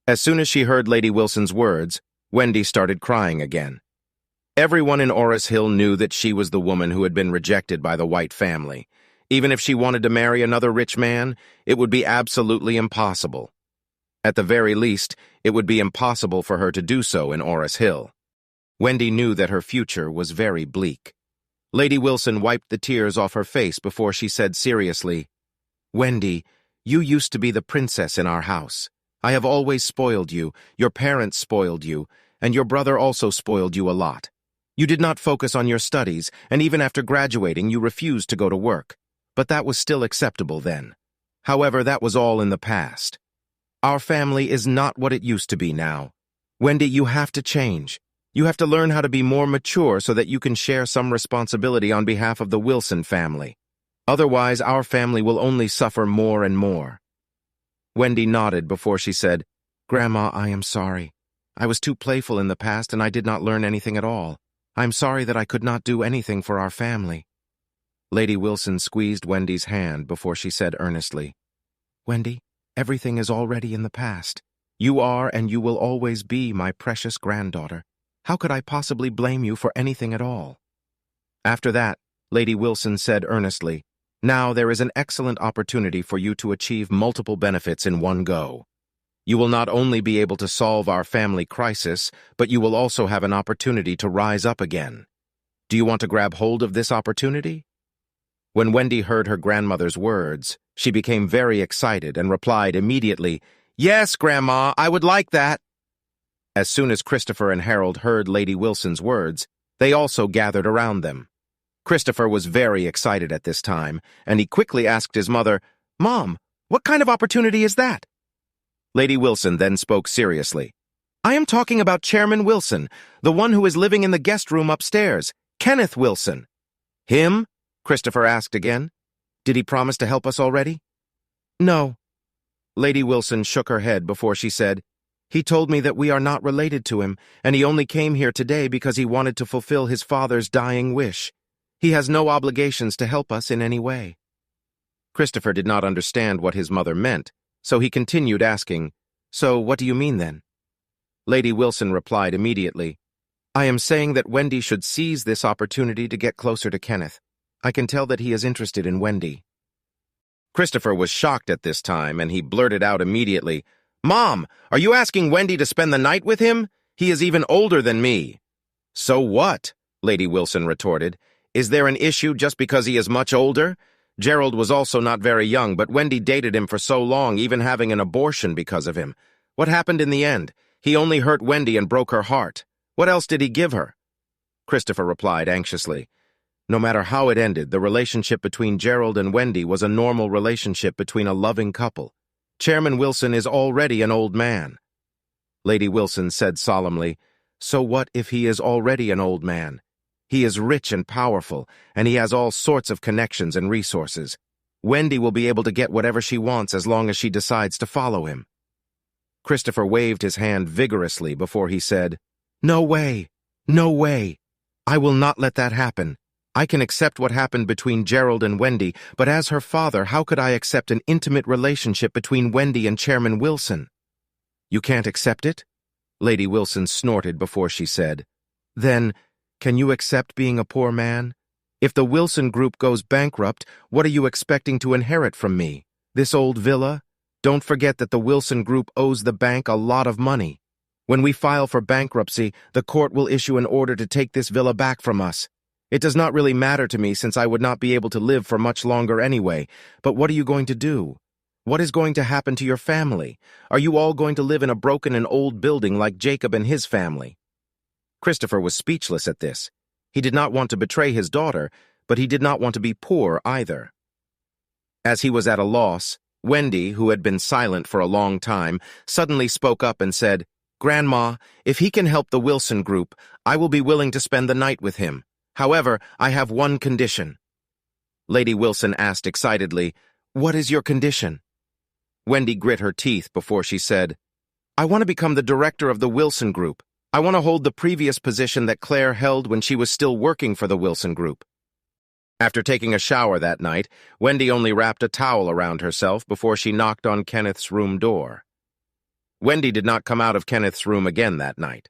As soon as she heard Lady Wilson's words, Wendy started crying again. Everyone in Orris Hill knew that she was the woman who had been rejected by the White family. Even if she wanted to marry another rich man, it would be absolutely impossible. At the very least, it would be impossible for her to do so in Orris Hill. Wendy knew that her future was very bleak. Lady Wilson wiped the tears off her face before she said seriously, "Wendy, you used to be the princess in our house. I have always spoiled you, your parents spoiled you, and your brother also spoiled you a lot. You did not focus on your studies, and even after graduating you refused to go to work. But that was still acceptable then. However, that was all in the past. Our family is not what it used to be now. Wendy, you have to change. You have to learn how to be more mature so that you can share some responsibility on behalf of the Wilson family. Otherwise, our family will only suffer more and more." Wendy nodded before she said, "Grandma, I am sorry. I was too playful in the past and I did not learn anything at all. I'm sorry that I could not do anything for our family." Lady Wilson squeezed Wendy's hand before she said earnestly, "Wendy, everything is already in the past. You are and you will always be my precious granddaughter. How could I possibly blame you for anything at all?" After that, Lady Wilson said earnestly, "Now there is an excellent opportunity for you to achieve multiple benefits in one go. You will not only be able to solve our family crisis, but you will also have an opportunity to rise up again. Do you want to grab hold of this opportunity?" When Wendy heard her grandmother's words, she became very excited and replied immediately, "Yes, Grandma, I would like that." As soon as Christopher and Harold heard Lady Wilson's words, they also gathered around them. Christopher was very excited at this time, and he quickly asked his mother, "Mom, what kind of opportunity is that?" Lady Wilson then spoke seriously. "I am talking about Chairman Wilson, the one who is living in the guest room upstairs, Kenneth Wilson." "Him?" Christopher asked again. "Did he promise to help us already?" "No." Lady Wilson shook her head before she said, "He told me that we are not related to him, and he only came here today because he wanted to fulfill his father's dying wish. He has no obligations to help us in any way." Christopher did not understand what his mother meant, so he continued asking, "So what do you mean then?" Lady Wilson replied immediately, "I am saying that Wendy should seize this opportunity to get closer to Kenneth. I can tell that he is interested in Wendy." Christopher was shocked at this time, and he blurted out immediately, "Mom, are you asking Wendy to spend the night with him? He is even older than me." "So what?" Lady Wilson retorted. "Is there an issue just because he is much older? Gerald was also not very young, but Wendy dated him for so long, even having an abortion because of him. What happened in the end? He only hurt Wendy and broke her heart. What else did he give her?" Christopher replied anxiously, "No matter how it ended, the relationship between Gerald and Wendy was a normal relationship between a loving couple. Chairman Wilson is already an old man." Lady Wilson said solemnly, "So what if he is already an old man? He is rich and powerful, and he has all sorts of connections and resources. Wendy will be able to get whatever she wants as long as she decides to follow him." Christopher waved his hand vigorously before he said, "No way! No way! I will not let that happen. I can accept what happened between Gerald and Wendy, but as her father, how could I accept an intimate relationship between Wendy and Chairman Wilson?" "You can't accept it?" Lady Wilson snorted before she said, "Then, can you accept being a poor man? If the Wilson Group goes bankrupt, what are you expecting to inherit from me? This old villa? Don't forget that the Wilson Group owes the bank a lot of money. When we file for bankruptcy, the court will issue an order to take this villa back from us. It does not really matter to me since I would not be able to live for much longer anyway, but what are you going to do? What is going to happen to your family? Are you all going to live in a broken and old building like Jacob and his family?" Christopher was speechless at this. He did not want to betray his daughter, but he did not want to be poor either. As he was at a loss, Wendy, who had been silent for a long time, suddenly spoke up and said, "Grandma, if he can help the Wilson Group, I will be willing to spend the night with him. However, I have one condition." Lady Wilson asked excitedly, "What is your condition?" Wendy grit her teeth before she said, "I want to become the director of the Wilson Group. I want to hold the previous position that Claire held when she was still working for the Wilson Group." After taking a shower that night, Wendy only wrapped a towel around herself before she knocked on Kenneth's room door. Wendy did not come out of Kenneth's room again that night.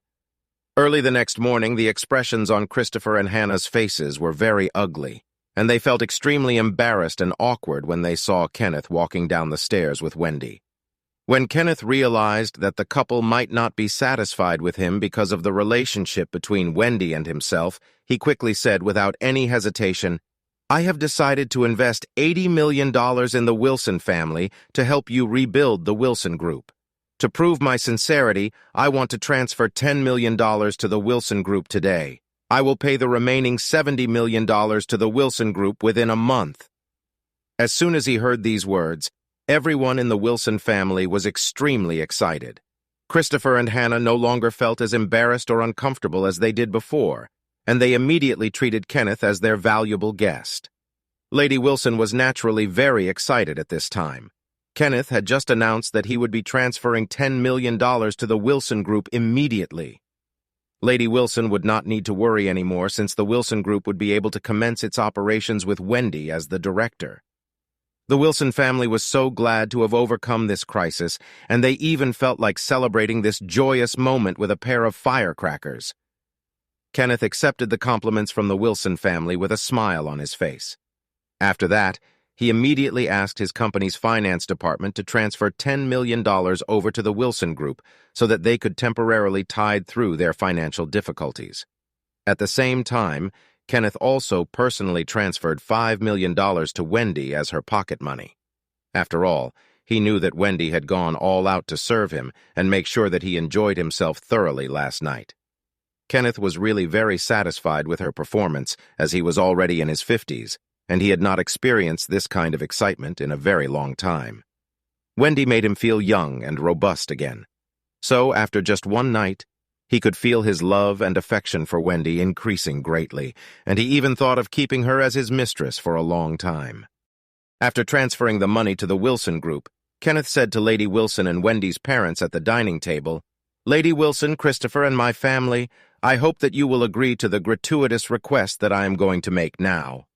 Early the next morning, the expressions on Christopher and Hannah's faces were very ugly, and they felt extremely embarrassed and awkward when they saw Kenneth walking down the stairs with Wendy. When Kenneth realized that the couple might not be satisfied with him because of the relationship between Wendy and himself, he quickly said without any hesitation, "I have decided to invest $80 million in the Wilson family to help you rebuild the Wilson Group. To prove my sincerity, I want to transfer $10 million to the Wilson Group today. I will pay the remaining $70 million to the Wilson Group within a month." As soon as he heard these words, everyone in the Wilson family was extremely excited. Christopher and Hannah no longer felt as embarrassed or uncomfortable as they did before, and they immediately treated Kenneth as their valuable guest. Lady Wilson was naturally very excited at this time. Kenneth had just announced that he would be transferring $10 million to the Wilson Group immediately. Lady Wilson would not need to worry anymore since the Wilson Group would be able to commence its operations with Wendy as the director. The Wilson family was so glad to have overcome this crisis, and they even felt like celebrating this joyous moment with a pair of firecrackers. Kenneth accepted the compliments from the Wilson family with a smile on his face. After that, he immediately asked his company's finance department to transfer $10 million over to the Wilson Group so that they could temporarily tide through their financial difficulties. At the same time, Kenneth also personally transferred $5 million to Wendy as her pocket money. After all, He knew that Wendy had gone all out to serve him and make sure that he enjoyed himself thoroughly last night. Kenneth was really very satisfied with her performance, as he was already in his 50s, and he had not experienced this kind of excitement in a very long time. Wendy made him feel young and robust again. So, after just one night, he could feel his love and affection for Wendy increasing greatly, and he even thought of keeping her as his mistress for a long time. After transferring the money to the Wilson group, Kenneth said to Lady Wilson and Wendy's parents at the dining table, "Lady Wilson, Christopher, and my family, I hope that you will agree to the gratuitous request that I am going to make now."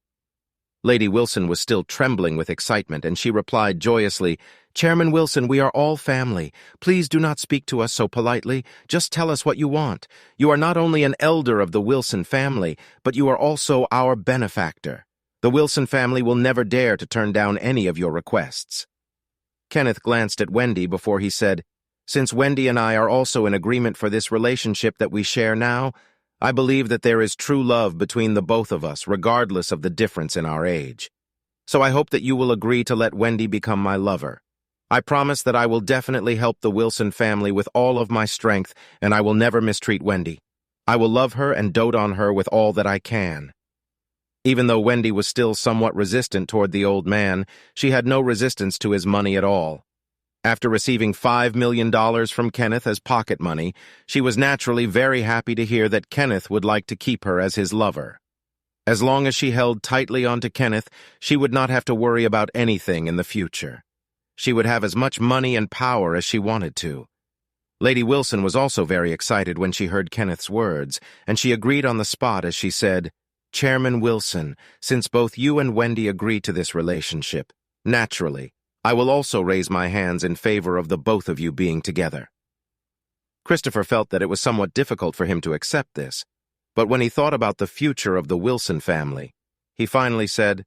Lady Wilson was still trembling with excitement, and she replied joyously, "Chairman Wilson, we are all family. Please do not speak to us so politely. Just tell us what you want. You are not only an elder of the Wilson family, but you are also our benefactor. The Wilson family will never dare to turn down any of your requests." Kenneth glanced at Wendy before he said, "Since Wendy and I are also in agreement for this relationship that we share now, I believe that there is true love between the both of us, regardless of the difference in our age. So I hope that you will agree to let Wendy become my lover. I promise that I will definitely help the Wilson family with all of my strength, and I will never mistreat Wendy. I will love her and dote on her with all that I can." Even though Wendy was still somewhat resistant toward the old man, she had no resistance to his money at all. After receiving $5 million from Kenneth as pocket money, she was naturally very happy to hear that Kenneth would like to keep her as his lover. As long as she held tightly onto Kenneth, she would not have to worry about anything in the future. She would have as much money and power as she wanted to. Lady Wilson was also very excited when she heard Kenneth's words, and she agreed on the spot as she said, "Chairman Wilson, since both you and Wendy agree to this relationship, naturally, I will also raise my hands in favor of the both of you being together." Christopher felt that it was somewhat difficult for him to accept this, but when he thought about the future of the Wilson family, he finally said,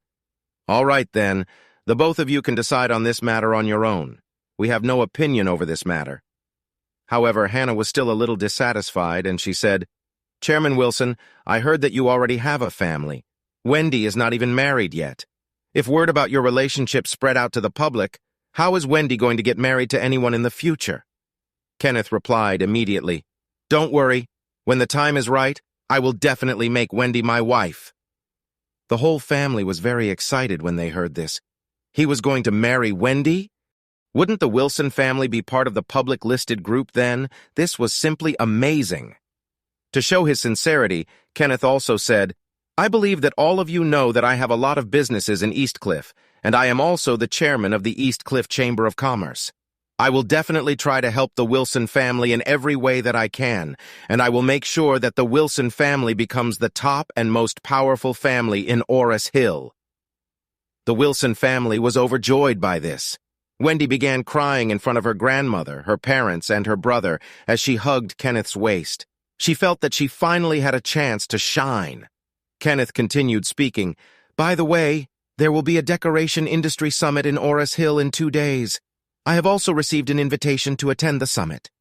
"All right then, the both of you can decide on this matter on your own. We have no opinion over this matter." However, Hannah was still a little dissatisfied, and she said, "Chairman Wilson, I heard that you already have a family. Wendy is not even married yet. If word about your relationship spread out to the public, how is Wendy going to get married to anyone in the future?" Kenneth replied immediately, "Don't worry. When the time is right, I will definitely make Wendy my wife." The whole family was very excited when they heard this. He was going to marry Wendy? Wouldn't the Wilson family be part of the public-listed group then? This was simply amazing. To show his sincerity, Kenneth also said, "I believe that all of you know that I have a lot of businesses in Eastcliff, and I am also the chairman of the Eastcliff Chamber of Commerce. I will definitely try to help the Wilson family in every way that I can, and I will make sure that the Wilson family becomes the top and most powerful family in Orris Hill." The Wilson family was overjoyed by this. Wendy began crying in front of her grandmother, her parents, and her brother as she hugged Kenneth's waist. She felt that she finally had a chance to shine. Kenneth continued speaking, "By the way, there will be a decoration industry summit in Orris Hill in 2 days. I have also received an invitation to attend the summit.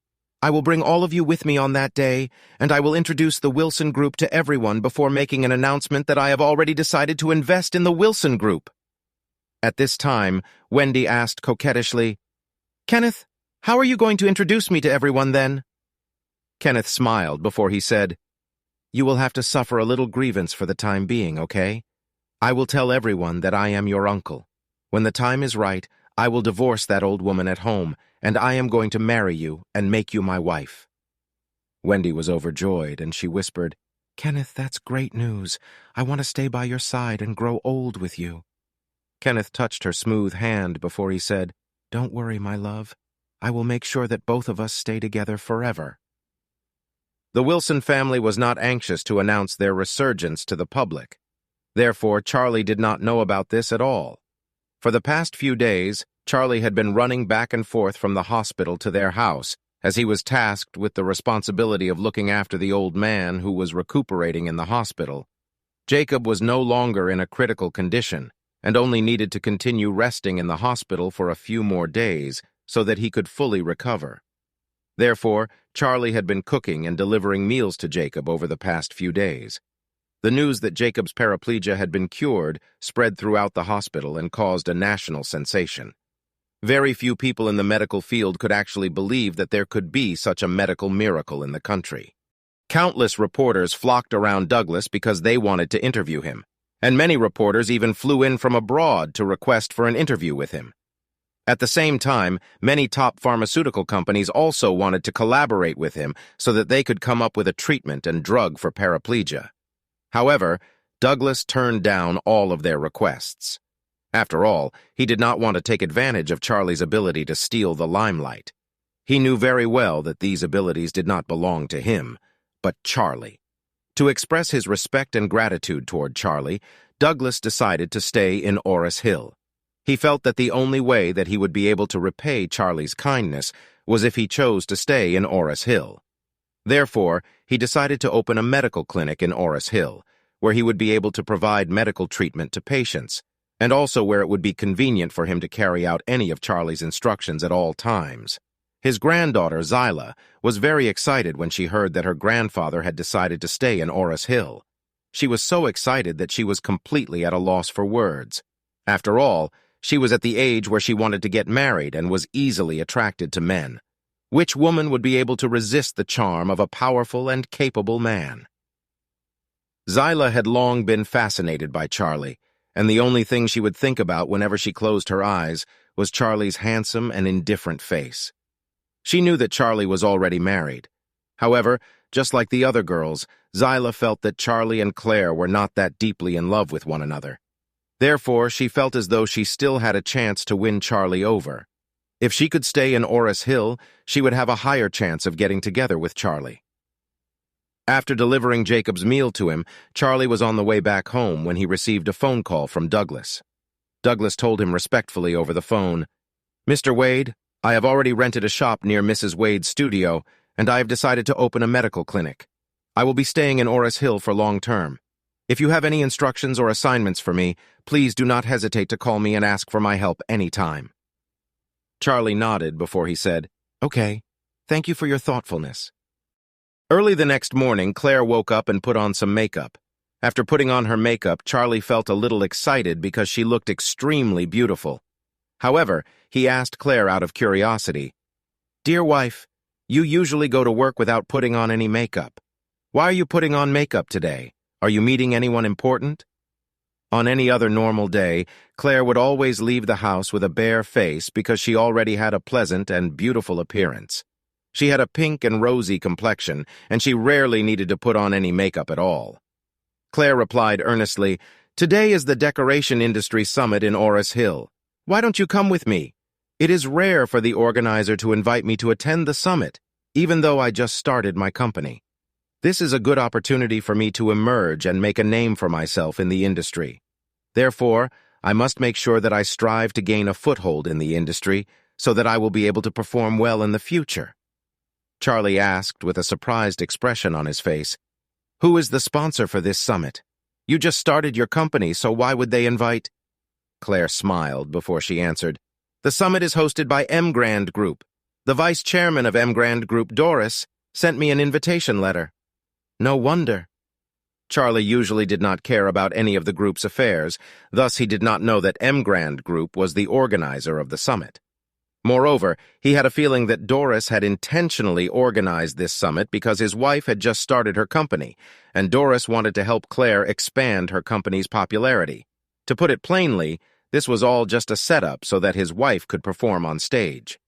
I will bring all of you with me on that day, and I will introduce the Wilson Group to everyone before making an announcement that I have already decided to invest in the Wilson Group." At this time, Wendy asked coquettishly, "Kenneth, how are you going to introduce me to everyone then?" Kenneth smiled before he said, "You will have to suffer a little grievance for the time being, okay? I will tell everyone that I am your uncle. When the time is right, I will divorce that old woman at home, and I am going to marry you and make you my wife." Wendy was overjoyed, and she whispered, "Kenneth, that's great news. I want to stay by your side and grow old with you." Kenneth touched her smooth hand before he said, "Don't worry, my love. I will make sure that both of us stay together forever." The Wilson family was not anxious to announce their resurgence to the public. Therefore, Charlie did not know about this at all. For the past few days, Charlie had been running back and forth from the hospital to their house, as he was tasked with the responsibility of looking after the old man who was recuperating in the hospital. Jacob was no longer in a critical condition, and only needed to continue resting in the hospital for a few more days so that he could fully recover. Therefore, Charlie had been cooking and delivering meals to Jacob over the past few days. The news that Jacob's paraplegia had been cured spread throughout the hospital and caused a national sensation. Very few people in the medical field could actually believe that there could be such a medical miracle in the country. Countless reporters flocked around Douglas because they wanted to interview him, and many reporters even flew in from abroad to request for an interview with him. At the same time, many top pharmaceutical companies also wanted to collaborate with him so that they could come up with a treatment and drug for paraplegia. However, Douglas turned down all of their requests. After all, he did not want to take advantage of Charlie's ability to steal the limelight. He knew very well that these abilities did not belong to him, but Charlie. To express his respect and gratitude toward Charlie, Douglas decided to stay in Orris Hill. He felt that the only way that he would be able to repay Charlie's kindness was if he chose to stay in Orris Hill. Therefore, he decided to open a medical clinic in Orris Hill, where he would be able to provide medical treatment to patients, and also where it would be convenient for him to carry out any of Charlie's instructions at all times. His granddaughter, Zyla, was very excited when she heard that her grandfather had decided to stay in Orris Hill. She was so excited that she was completely at a loss for words. After all, she was at the age where she wanted to get married and was easily attracted to men. Which woman would be able to resist the charm of a powerful and capable man? Zyla had long been fascinated by Charlie, and the only thing she would think about whenever she closed her eyes was Charlie's handsome and indifferent face. She knew that Charlie was already married. However, just like the other girls, Zyla felt that Charlie and Claire were not that deeply in love with one another. Therefore, she felt as though she still had a chance to win Charlie over. If she could stay in Orris Hill, she would have a higher chance of getting together with Charlie. After delivering Jacob's meal to him, Charlie was on the way back home when he received a phone call from Douglas. Douglas told him respectfully over the phone, "Mr. Wade, I have already rented a shop near Mrs. Wade's studio, and I have decided to open a medical clinic. I will be staying in Orris Hill for long term. If you have any instructions or assignments for me, please do not hesitate to call me and ask for my help any time." Charlie nodded before he said, "Okay, thank you for your thoughtfulness." Early the next morning, Claire woke up and put on some makeup. After putting on her makeup, Charlie felt a little excited because she looked extremely beautiful. However, he asked Claire out of curiosity, "Dear wife, you usually go to work without putting on any makeup. Why are you putting on makeup today? Are you meeting anyone important?" On any other normal day, Claire would always leave the house with a bare face because she already had a pleasant and beautiful appearance. She had a pink and rosy complexion, and she rarely needed to put on any makeup at all. Claire replied earnestly, "Today is the Decoration Industry Summit in Orris Hill. Why don't you come with me? It is rare for the organizer to invite me to attend the summit, even though I just started my company. This is a good opportunity for me to emerge and make a name for myself in the industry. Therefore, I must make sure that I strive to gain a foothold in the industry so that I will be able to perform well in the future." Charlie asked with a surprised expression on his face, "Who is the sponsor for this summit? You just started your company, so why would they invite—" Claire smiled before she answered, "The summit is hosted by M Grand Group. The vice chairman of M Grand Group, Doris, sent me an invitation letter." "No wonder." Charlie usually did not care about any of the group's affairs, thus he did not know that M Grand Group was the organizer of the summit. Moreover, he had a feeling that Doris had intentionally organized this summit because his wife had just started her company, and Doris wanted to help Claire expand her company's popularity. To put it plainly, this was all just a setup so that his wife could perform on stage.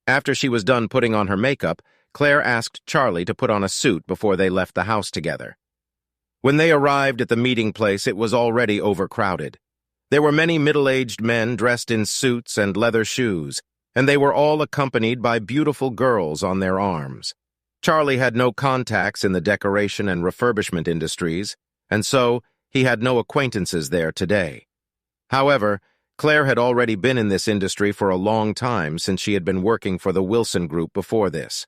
After she was done putting on her makeup, Claire asked Charlie to put on a suit before they left the house together. When they arrived at the meeting place, it was already overcrowded. There were many middle-aged men dressed in suits and leather shoes, and they were all accompanied by beautiful girls on their arms. Charlie had no contacts in the decoration and refurbishment industries, and so he had no acquaintances there today. However, Claire had already been in this industry for a long time since she had been working for the Wilson Group before this.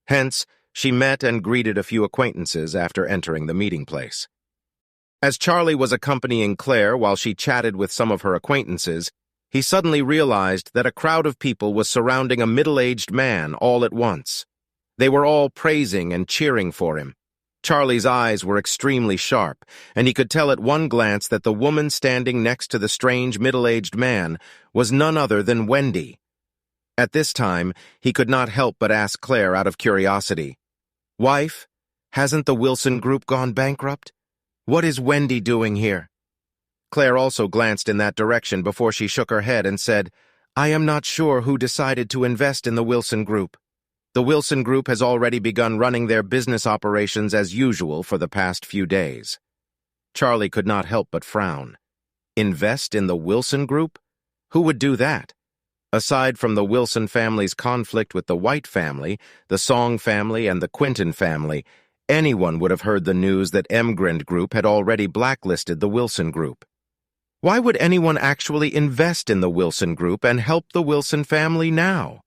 Hence, she met and greeted a few acquaintances after entering the meeting place. As Charlie was accompanying Claire while she chatted with some of her acquaintances, he suddenly realized that a crowd of people was surrounding a middle-aged man all at once. They were all praising and cheering for him. Charlie's eyes were extremely sharp, and he could tell at one glance that the woman standing next to the strange middle-aged man was none other than Wendy. At this time, he could not help but ask Claire out of curiosity, "Wife, hasn't the Wilson Group gone bankrupt? What is Wendy doing here?" Claire also glanced in that direction before she shook her head and said, "I am not sure who decided to invest in the Wilson Group. The Wilson Group has already begun running their business operations as usual for the past few days." Charlie could not help but frown. Invest in the Wilson Group? Who would do that? Aside from the Wilson family's conflict with the White family, the Song family, and the Quinton family, anyone would have heard the news that Emgrand Group had already blacklisted the Wilson Group. Why would anyone actually invest in the Wilson Group and help the Wilson family now?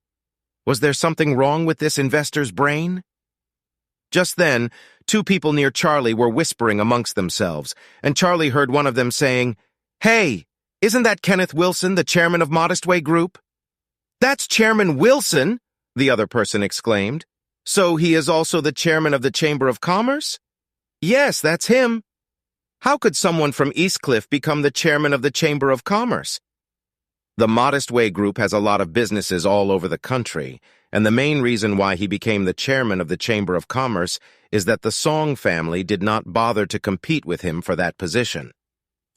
Was there something wrong with this investor's brain? Just then, two people near Charlie were whispering amongst themselves, and Charlie heard one of them saying, "Hey, isn't that Kenneth Wilson, the chairman of Modestway Group?" "That's Chairman Wilson," the other person exclaimed. "So he is also the chairman of the Chamber of Commerce?" "Yes, that's him." "How could someone from Eastcliff become the chairman of the Chamber of Commerce?" The Modestway Group has a lot of businesses all over the country, and the main reason why he became the chairman of the Chamber of Commerce is that the Song family did not bother to compete with him for that position.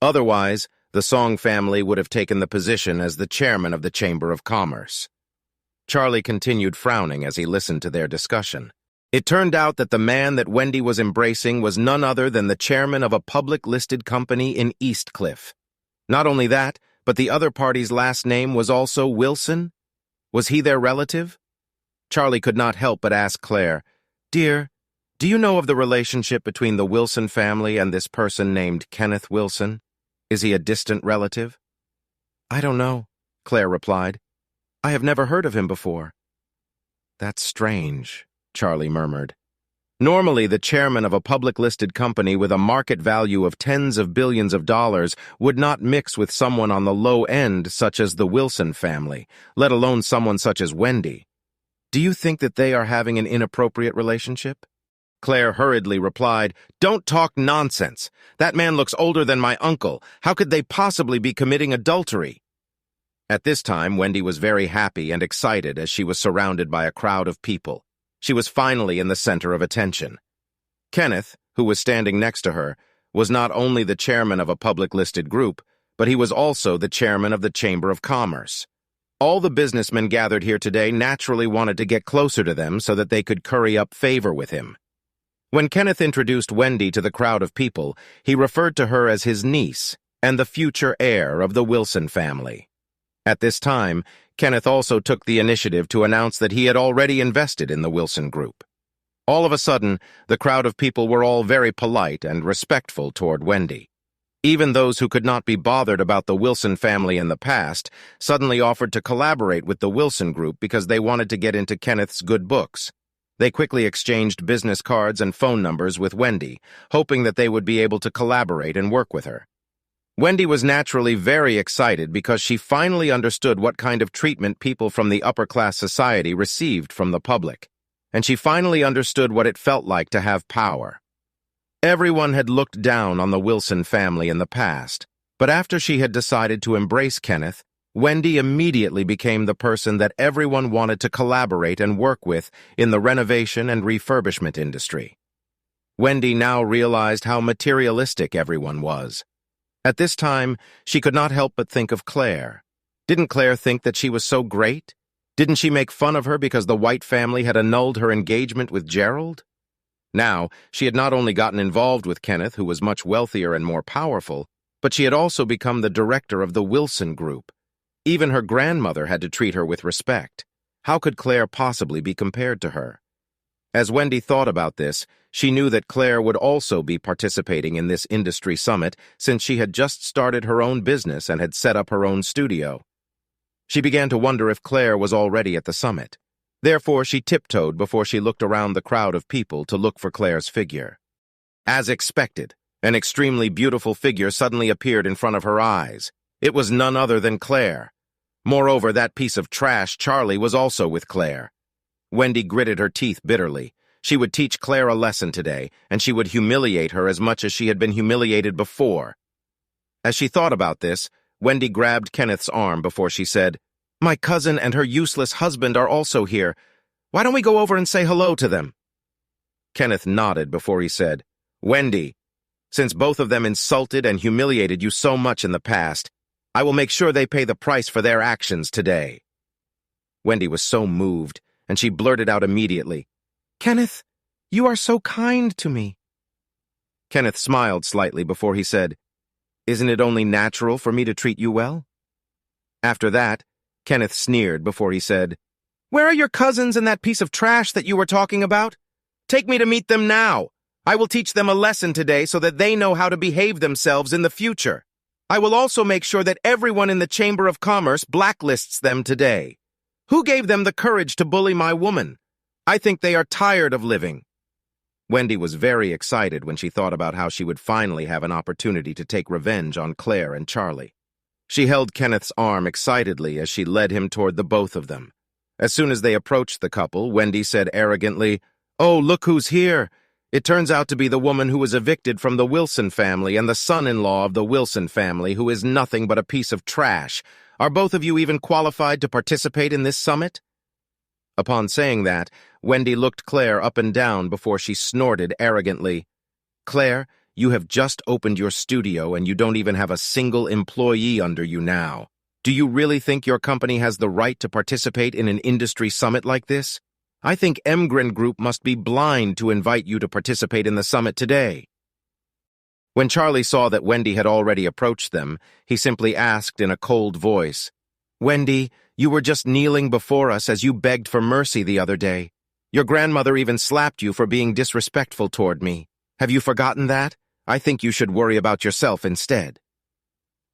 Otherwise, the Song family would have taken the position as the chairman of the Chamber of Commerce. Charlie continued frowning as he listened to their discussion. It turned out that the man that Wendy was embracing was none other than the chairman of a public-listed company in Eastcliff. Not only that, but the other party's last name was also Wilson? Was he their relative? Charlie could not help but ask Claire, "Dear, do you know of the relationship between the Wilson family and this person named Kenneth Wilson? Is he a distant relative?" "I don't know," Claire replied. "I have never heard of him before." "That's strange," Charlie murmured. Normally, the chairman of a public-listed company with a market value of tens of billions of dollars would not mix with someone on the low end such as the Wilson family, let alone someone such as Wendy. "Do you think that they are having an inappropriate relationship?" Claire hurriedly replied, "Don't talk nonsense. That man looks older than my uncle. How could they possibly be committing adultery?" At this time, Wendy was very happy and excited as she was surrounded by a crowd of people. She was finally in the center of attention. Kenneth, who was standing next to her, was not only the chairman of a public-listed group, but he was also the chairman of the Chamber of Commerce. All the businessmen gathered here today naturally wanted to get closer to them so that they could curry up favor with him. When Kenneth introduced Wendy to the crowd of people, he referred to her as his niece and the future heir of the Wilson family. At this time, Kenneth also took the initiative to announce that he had already invested in the Wilson Group. All of a sudden, the crowd of people were all very polite and respectful toward Wendy. Even those who could not be bothered about the Wilson family in the past suddenly offered to collaborate with the Wilson Group because they wanted to get into Kenneth's good books. They quickly exchanged business cards and phone numbers with Wendy, hoping that they would be able to collaborate and work with her. Wendy was naturally very excited because she finally understood what kind of treatment people from the upper-class society received from the public, and she finally understood what it felt like to have power. Everyone had looked down on the Wilson family in the past, but after she had decided to embrace Kenneth, Wendy immediately became the person that everyone wanted to collaborate and work with in the renovation and refurbishment industry. Wendy now realized how materialistic everyone was. At this time, she could not help but think of Claire. Didn't Claire think that she was so great? Didn't she make fun of her because the White family had annulled her engagement with Gerald? Now, she had not only gotten involved with Kenneth, who was much wealthier and more powerful, but she had also become the director of the Wilson Group. Even her grandmother had to treat her with respect. How could Claire possibly be compared to her? As Wendy thought about this, she knew that Claire would also be participating in this industry summit since she had just started her own business and had set up her own studio. She began to wonder if Claire was already at the summit. Therefore, she tiptoed before she looked around the crowd of people to look for Claire's figure. As expected, an extremely beautiful figure suddenly appeared in front of her eyes. It was none other than Claire. Moreover, that piece of trash, Charlie, was also with Claire. Wendy gritted her teeth bitterly. She would teach Claire a lesson today, and she would humiliate her as much as she had been humiliated before. As she thought about this, Wendy grabbed Kenneth's arm before she said, "My cousin and her useless husband are also here. Why don't we go over and say hello to them?" Kenneth nodded before he said, "Wendy, since both of them insulted and humiliated you so much in the past, I will make sure they pay the price for their actions today." Wendy was so moved, and she blurted out immediately, "Kenneth, you are so kind to me." Kenneth smiled slightly before he said, "Isn't it only natural for me to treat you well?" After that, Kenneth sneered before he said, "Where are your cousins and that piece of trash that you were talking about? Take me to meet them now. I will teach them a lesson today so that they know how to behave themselves in the future. I will also make sure that everyone in the Chamber of Commerce blacklists them today. Who gave them the courage to bully my woman? I think they are tired of living." Wendy was very excited when she thought about how she would finally have an opportunity to take revenge on Claire and Charlie. She held Kenneth's arm excitedly as she led him toward the both of them. As soon as they approached the couple, Wendy said arrogantly, "Oh, look who's here. It turns out to be the woman who was evicted from the Wilson family and the son-in-law of the Wilson family, who is nothing but a piece of trash. Are both of you even qualified to participate in this summit?" Upon saying that, Wendy looked Claire up and down before she snorted arrogantly, "Claire, you have just opened your studio and you don't even have a single employee under you now. Do you really think your company has the right to participate in an industry summit like this? I think Emgren Group must be blind to invite you to participate in the summit today." When Charlie saw that Wendy had already approached them, he simply asked in a cold voice, "Wendy, you were just kneeling before us as you begged for mercy the other day. Your grandmother even slapped you for being disrespectful toward me. Have you forgotten that? I think you should worry about yourself instead."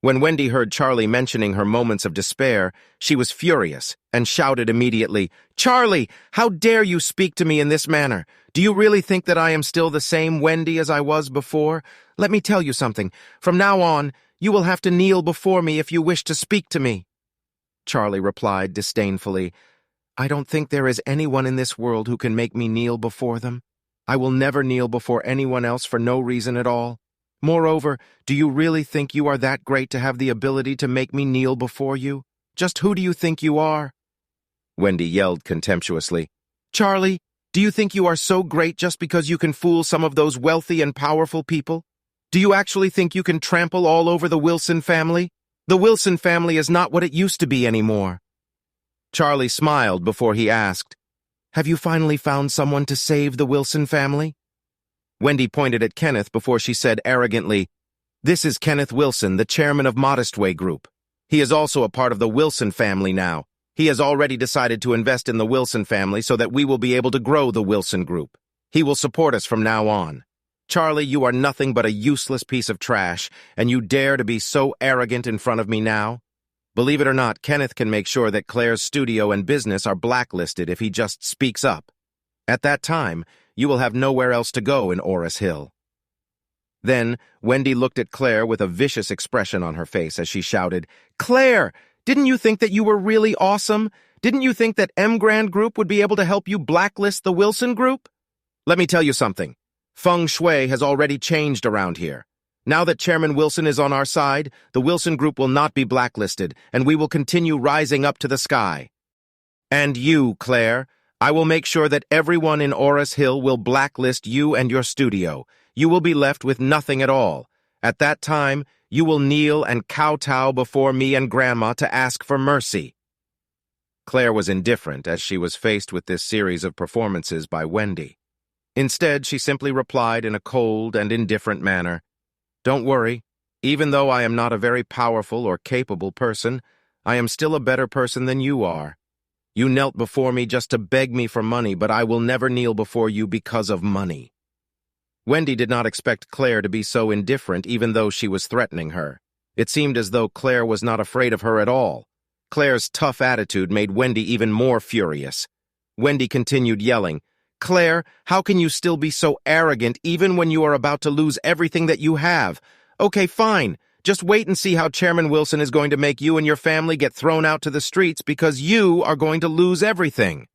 When Wendy heard Charlie mentioning her moments of despair, she was furious and shouted immediately, "Charlie, how dare you speak to me in this manner? Do you really think that I am still the same Wendy as I was before? Let me tell you something. From now on, you will have to kneel before me if you wish to speak to me." Charlie replied disdainfully, "I don't think there is anyone in this world who can make me kneel before them. I will never kneel before anyone else for no reason at all. Moreover, do you really think you are that great to have the ability to make me kneel before you? Just who do you think you are?" Wendy yelled contemptuously, "Charlie, do you think you are so great just because you can fool some of those wealthy and powerful people? Do you actually think you can trample all over the Wilson family? The Wilson family is not what it used to be anymore." Charlie smiled before he asked, "Have you finally found someone to save the Wilson family?" Wendy pointed at Kenneth before she said arrogantly, "This is Kenneth Wilson, the chairman of Modestway Group. He is also a part of the Wilson family now. He has already decided to invest in the Wilson family so that we will be able to grow the Wilson Group. He will support us from now on. Charlie, you are nothing but a useless piece of trash, and you dare to be so arrogant in front of me now? Believe it or not, Kenneth can make sure that Claire's studio and business are blacklisted if he just speaks up. At that time, you will have nowhere else to go in Orris Hill." Then, Wendy looked at Claire with a vicious expression on her face as she shouted, "Claire, didn't you think that you were really awesome? Didn't you think that Emgren Group would be able to help you blacklist the Wilson Group? Let me tell you something. Feng Shui has already changed around here. Now that Chairman Wilson is on our side, the Wilson Group will not be blacklisted, and we will continue rising up to the sky. And you, Claire, I will make sure that everyone in Orris Hill will blacklist you and your studio. You will be left with nothing at all. At that time, you will kneel and kowtow before me and Grandma to ask for mercy." Claire was indifferent as she was faced with this series of performances by Wendy. Instead, she simply replied in a cold and indifferent manner, "Don't worry. Even though I am not a very powerful or capable person, I am still a better person than you are. You knelt before me just to beg me for money, but I will never kneel before you because of money." Wendy did not expect Claire to be so indifferent even though she was threatening her. It seemed as though Claire was not afraid of her at all. Claire's tough attitude made Wendy even more furious. Wendy continued yelling, "Claire, how can you still be so arrogant even when you are about to lose everything that you have? Okay, fine. Just wait and see how Chairman Wilson is going to make you and your family get thrown out to the streets because you are going to lose everything."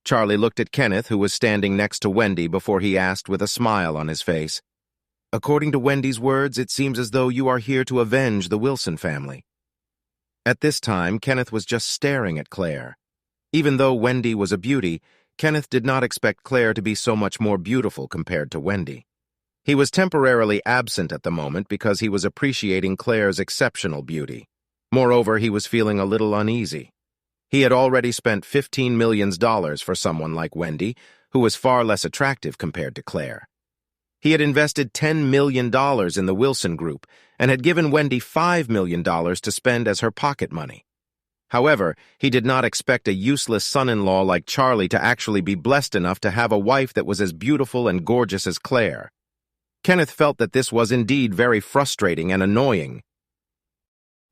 Charlie looked at Kenneth, who was standing next to Wendy, before he asked with a smile on his face, "According to Wendy's words, it seems as though you are here to avenge the Wilson family." At this time, Kenneth was just staring at Claire. Even though Wendy was a beauty, Kenneth did not expect Claire to be so much more beautiful compared to Wendy. He was temporarily absent at the moment because he was appreciating Claire's exceptional beauty. Moreover, he was feeling a little uneasy. He had already spent $15 million for someone like Wendy, who was far less attractive compared to Claire. He had invested $10 million in the Wilson Group and had given Wendy $5 million to spend as her pocket money. However, he did not expect a useless son-in-law like Charlie to actually be blessed enough to have a wife that was as beautiful and gorgeous as Claire. Kenneth felt that this was indeed very frustrating and annoying.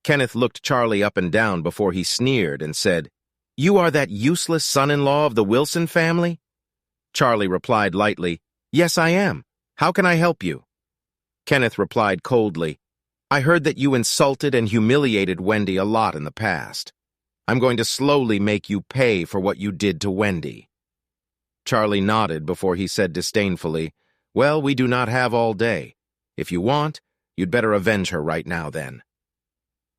Kenneth looked Charlie up and down before he sneered and said, "You are that useless son-in-law of the Wilson family?" Charlie replied lightly, "Yes, I am. How can I help you?" Kenneth replied coldly, "I heard that you insulted and humiliated Wendy a lot in the past. I'm going to slowly make you pay for what you did to Wendy." Charlie nodded before he said disdainfully, "Well, we do not have all day. If you want, you'd better avenge her right now then."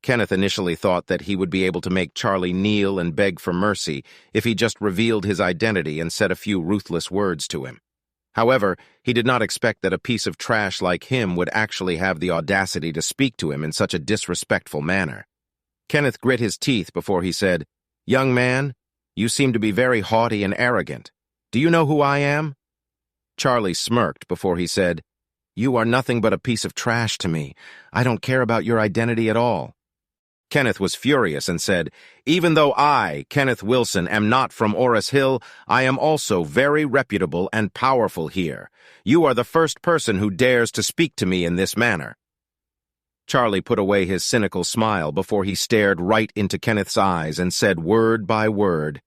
Kenneth initially thought that he would be able to make Charlie kneel and beg for mercy if he just revealed his identity and said a few ruthless words to him. However, he did not expect that a piece of trash like him would actually have the audacity to speak to him in such a disrespectful manner. Kenneth grit his teeth before he said, "Young man, you seem to be very haughty and arrogant. Do you know who I am?" Charlie smirked before he said, "You are nothing but a piece of trash to me. I don't care about your identity at all." Kenneth was furious and said, "Even though I, Kenneth Wilson, am not from Orris Hill, I am also very reputable and powerful here. You are the first person who dares to speak to me in this manner." Charlie put away his cynical smile before he stared right into Kenneth's eyes and said word by word,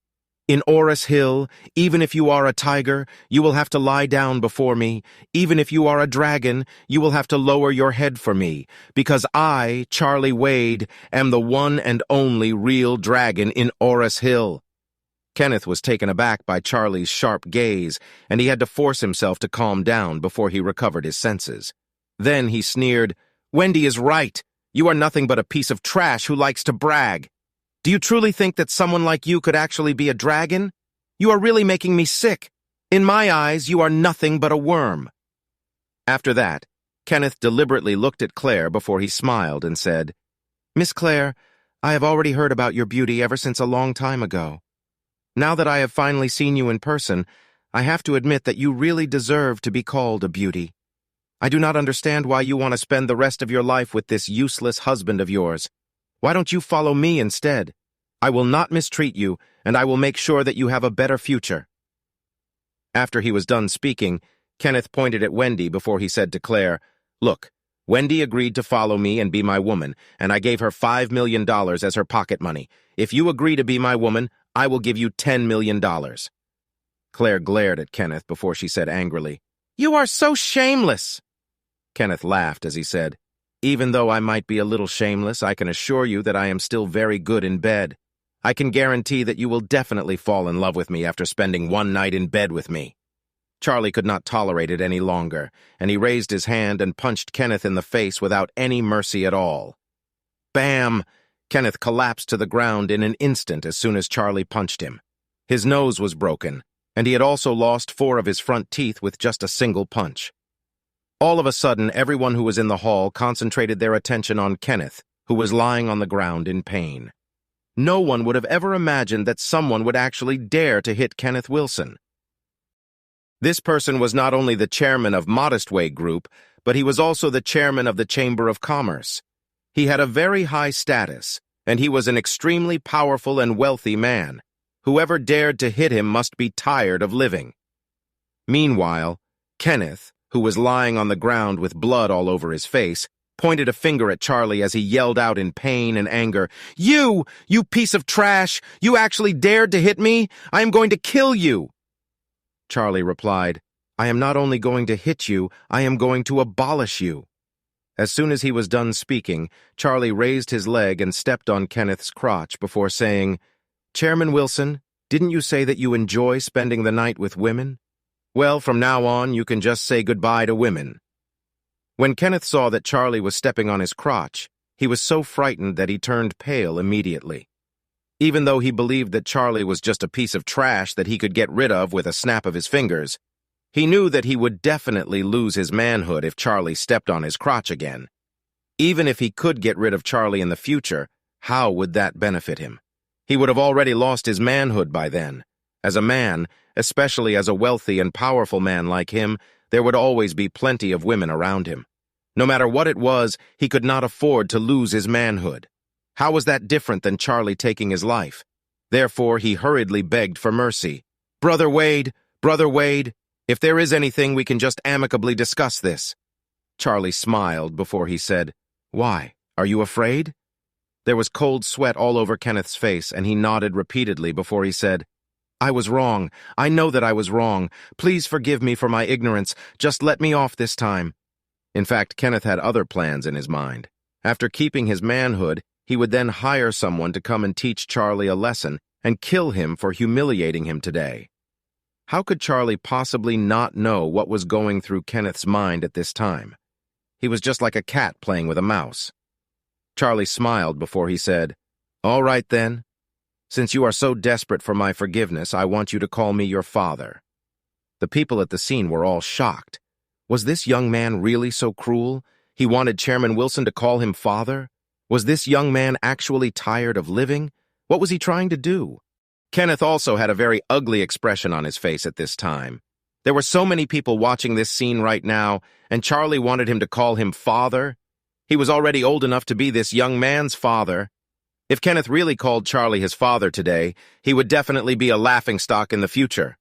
"In Orris Hill, even if you are a tiger, you will have to lie down before me. Even if you are a dragon, you will have to lower your head for me, because I, Charlie Wade, am the one and only real dragon in Orris Hill." Kenneth was taken aback by Charlie's sharp gaze, and he had to force himself to calm down before he recovered his senses. Then he sneered, "Wendy is right. You are nothing but a piece of trash who likes to brag. Do you truly think that someone like you could actually be a dragon? You are really making me sick. In my eyes, you are nothing but a worm." After that, Kenneth deliberately looked at Claire before he smiled and said, "Miss Claire, I have already heard about your beauty ever since a long time ago. Now that I have finally seen you in person, I have to admit that you really deserve to be called a beauty. I do not understand why you want to spend the rest of your life with this useless husband of yours. Why don't you follow me instead? I will not mistreat you, and I will make sure that you have a better future." After he was done speaking, Kenneth pointed at Wendy before he said to Claire, "Look, Wendy agreed to follow me and be my woman, and I gave her $5 million as her pocket money. If you agree to be my woman, I will give you $10 million. Claire glared at Kenneth before she said angrily, "You are so shameless!" Kenneth laughed as he said, "Even though I might be a little shameless, I can assure you that I am still very good in bed. I can guarantee that you will definitely fall in love with me after spending one night in bed with me." Charlie could not tolerate it any longer, and he raised his hand and punched Kenneth in the face without any mercy at all. Bam! Kenneth collapsed to the ground in an instant as soon as Charlie punched him. His nose was broken, and he had also lost 4 of his front teeth with just a single punch. All of a sudden, everyone who was in the hall concentrated their attention on Kenneth, who was lying on the ground in pain. No one would have ever imagined that someone would actually dare to hit Kenneth Wilson. This person was not only the chairman of Modest Way Group, but he was also the chairman of the Chamber of Commerce. He had a very high status, and he was an extremely powerful and wealthy man. Whoever dared to hit him must be tired of living. Meanwhile, Kenneth, who was lying on the ground with blood all over his face, pointed a finger at Charlie as he yelled out in pain and anger, You piece of trash! You actually dared to hit me? I am going to kill you!" Charlie replied, "I am not only going to hit you, I am going to abolish you." As soon as he was done speaking, Charlie raised his leg and stepped on Kenneth's crotch before saying, "Chairman Wilson, Didn't you say that you enjoy spending the night with women? Well, from now on, you can just say goodbye to women. When Kenneth saw that Charlie was stepping on his crotch, he was so frightened that he turned pale immediately. Even though he believed that Charlie was just a piece of trash that he could get rid of with a snap of his fingers, he knew that he would definitely lose his manhood if Charlie stepped on his crotch again. Even if he could get rid of Charlie in the future, how would that benefit him? He would have already lost his manhood by then. As a man, especially as a wealthy and powerful man like him, there would always be plenty of women around him. No matter what it was, he could not afford to lose his manhood. How was that different than Charlie taking his life? Therefore, he hurriedly begged for mercy. Brother Wade, if there is anything, we can just amicably discuss this. Charlie smiled before he said, Why, are you afraid? There was cold sweat all over Kenneth's face, and he nodded repeatedly before he said, I was wrong. I know that I was wrong. Please forgive me for my ignorance. Just let me off this time. In fact, Kenneth had other plans in his mind. After keeping his manhood, he would then hire someone to come and teach Charlie a lesson and kill him for humiliating him today. How could Charlie possibly not know what was going through Kenneth's mind at this time? He was just like a cat playing with a mouse. Charlie smiled before he said, All right then. Since you are so desperate for my forgiveness, I want you to call me your father. The people at the scene were all shocked. Was this young man really so cruel? He wanted Chairman Wilson to call him father? Was this young man actually tired of living? What was he trying to do? Kenneth also had a very ugly expression on his face at this time. There were so many people watching this scene right now, and Charlie wanted him to call him father. He was already old enough to be this young man's father. If Kenneth really called Charlie his father today, he would definitely be a laughingstock in the future.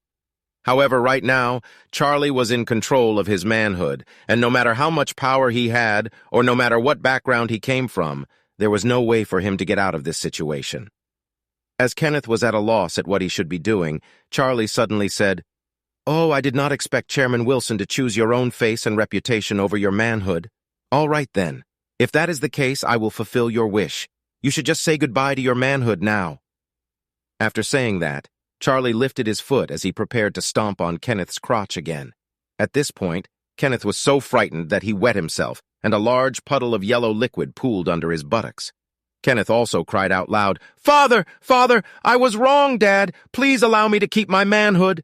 However, right now, Charlie was in control of his manhood, and no matter how much power he had, or no matter what background he came from, there was no way for him to get out of this situation. As Kenneth was at a loss at what he should be doing, Charlie suddenly said, Oh, I did not expect Chairman Wilson to choose your own face and reputation over your manhood. All right then. If that is the case, I will fulfill your wish. You should just say goodbye to your manhood now. After saying that, Charlie lifted his foot as he prepared to stomp on Kenneth's crotch again. At this point, Kenneth was so frightened that he wet himself, and a large puddle of yellow liquid pooled under his buttocks. Kenneth also cried out loud, Father! Father! I was wrong, Dad! Please allow me to keep my manhood!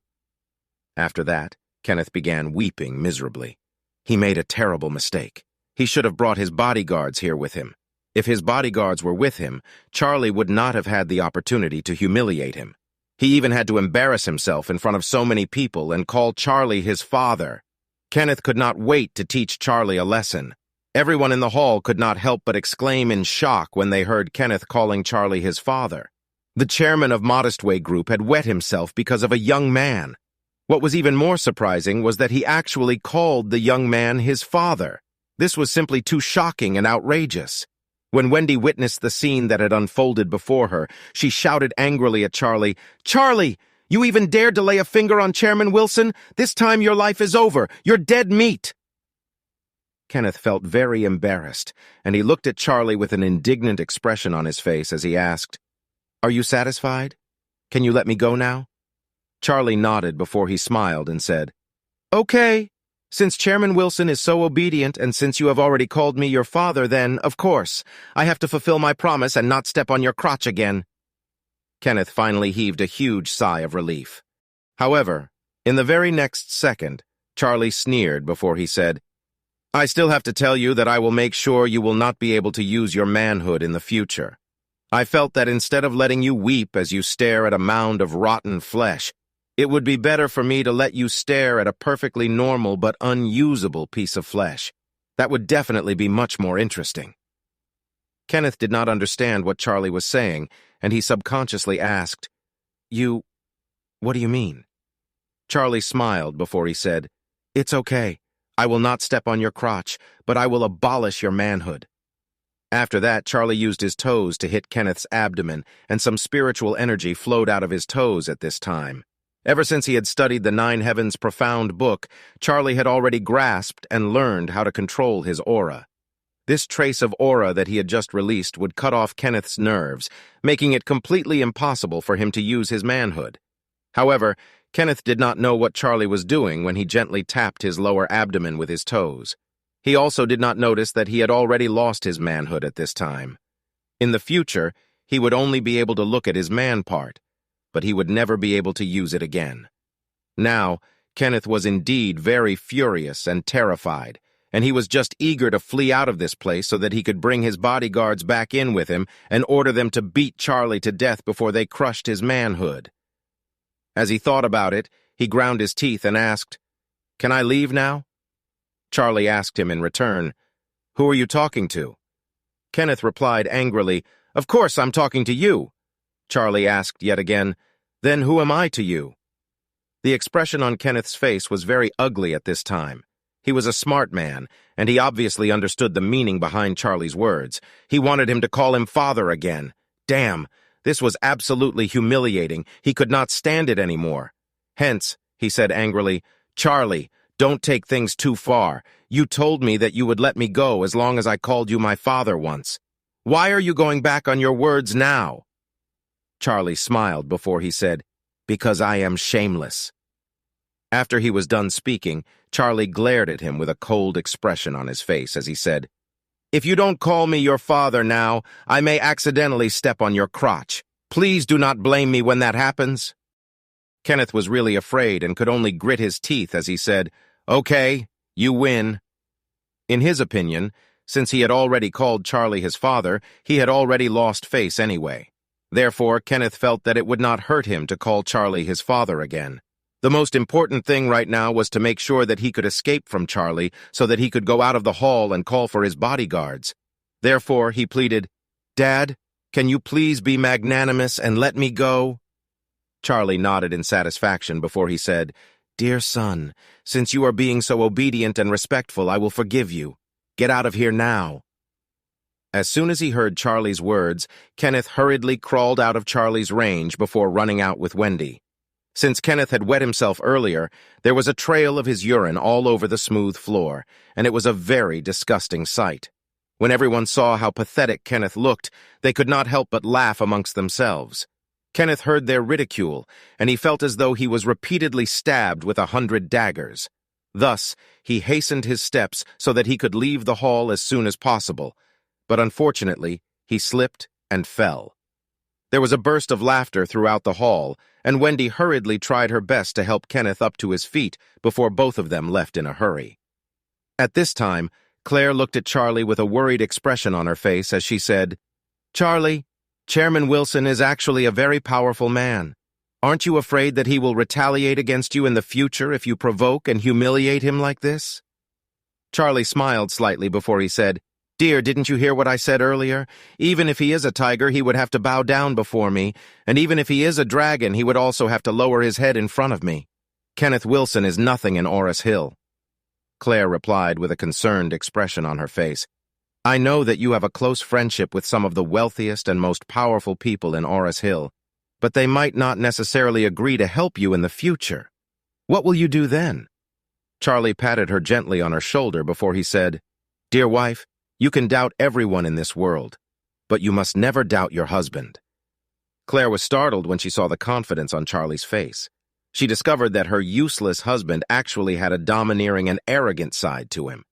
After that, Kenneth began weeping miserably. He made a terrible mistake. He should have brought his bodyguards here with him. If his bodyguards were with him, Charlie would not have had the opportunity to humiliate him. He even had to embarrass himself in front of so many people and call Charlie his father. Kenneth could not wait to teach Charlie a lesson. Everyone in the hall could not help but exclaim in shock when they heard Kenneth calling Charlie his father. The chairman of Modest Way Group had wet himself because of a young man. What was even more surprising was that he actually called the young man his father. This was simply too shocking and outrageous. When Wendy witnessed the scene that had unfolded before her, she shouted angrily at Charlie, Charlie! You even dared to lay a finger on Chairman Wilson? This time your life is over. You're dead meat! Kenneth felt very embarrassed, and he looked at Charlie with an indignant expression on his face as he asked, Are you satisfied? Can you let me go now? Charlie nodded before he smiled and said, Okay. Since Chairman Wilson is so obedient and since you have already called me your father, then, of course, I have to fulfill my promise and not step on your crotch again. Kenneth finally heaved a huge sigh of relief. However, in the very next second, Charlie sneered before he said, I still have to tell you that I will make sure you will not be able to use your manhood in the future. I felt that instead of letting you weep as you stare at a mound of rotten flesh, it would be better for me to let you stare at a perfectly normal but unusable piece of flesh. That would definitely be much more interesting. Kenneth did not understand what Charlie was saying, and he subconsciously asked, What do you mean? Charlie smiled before he said, It's okay. I will not step on your crotch, but I will abolish your manhood. After that, Charlie used his toes to hit Kenneth's abdomen, and some spiritual energy flowed out of his toes at this time. Ever since he had studied the Nine Heavens' profound book, Charlie had already grasped and learned how to control his aura. This trace of aura that he had just released would cut off Kenneth's nerves, making it completely impossible for him to use his manhood. However, Kenneth did not know what Charlie was doing when he gently tapped his lower abdomen with his toes. He also did not notice that he had already lost his manhood at this time. In the future, he would only be able to look at his man part, but he would never be able to use it again. Now, Kenneth was indeed very furious and terrified, and he was just eager to flee out of this place so that he could bring his bodyguards back in with him and order them to beat Charlie to death before they crushed his manhood. As he thought about it, he ground his teeth and asked, "Can I leave now?" Charlie asked him in return, "Who are you talking to?" Kenneth replied angrily, "Of course I'm talking to you." Charlie asked yet again, "Then who am I to you?" The expression on Kenneth's face was very ugly at this time. He was a smart man, and he obviously understood the meaning behind Charlie's words. He wanted him to call him father again. Damn, this was absolutely humiliating. He could not stand it anymore. Hence, he said angrily, "Charlie, don't take things too far. You told me that you would let me go as long as I called you my father once. Why are you going back on your words now?" Charlie smiled before he said, "Because I am shameless." After he was done speaking, Charlie glared at him with a cold expression on his face as he said, "If you don't call me your father now, I may accidentally step on your crotch. Please do not blame me when that happens." Kenneth was really afraid and could only grit his teeth as he said, "Okay, you win." In his opinion, since he had already called Charlie his father, he had already lost face anyway. Therefore, Kenneth felt that it would not hurt him to call Charlie his father again. The most important thing right now was to make sure that he could escape from Charlie so that he could go out of the hall and call for his bodyguards. Therefore, he pleaded, "Dad, can you please be magnanimous and let me go?" Charlie nodded in satisfaction before he said, "Dear son, since you are being so obedient and respectful, I will forgive you. Get out of here now." As soon as he heard Charlie's words, Kenneth hurriedly crawled out of Charlie's range before running out with Wendy. Since Kenneth had wet himself earlier, there was a trail of his urine all over the smooth floor, and it was a very disgusting sight. When everyone saw how pathetic Kenneth looked, they could not help but laugh amongst themselves. Kenneth heard their ridicule, and he felt as though he was repeatedly stabbed with 100 daggers. Thus, he hastened his steps so that he could leave the hall as soon as possible, but unfortunately, he slipped and fell. There was a burst of laughter throughout the hall, and Wendy hurriedly tried her best to help Kenneth up to his feet before both of them left in a hurry. At this time, Claire looked at Charlie with a worried expression on her face as she said, "Charlie, Chairman Wilson is actually a very powerful man. Aren't you afraid that he will retaliate against you in the future if you provoke and humiliate him like this?" Charlie smiled slightly before he said, "Dear, didn't you hear what I said earlier? Even if he is a tiger, he would have to bow down before me, and even if he is a dragon, he would also have to lower his head in front of me. Kenneth Wilson is nothing in Orris Hill." Claire replied with a concerned expression on her face, "I know that you have a close friendship with some of the wealthiest and most powerful people in Orris Hill, but they might not necessarily agree to help you in the future. What will you do then?" Charlie patted her gently on her shoulder before he said, "Dear wife, you can doubt everyone in this world, but you must never doubt your husband." Claire was startled when she saw the confidence on Charlie's face. She discovered that her useless husband actually had a domineering and arrogant side to him.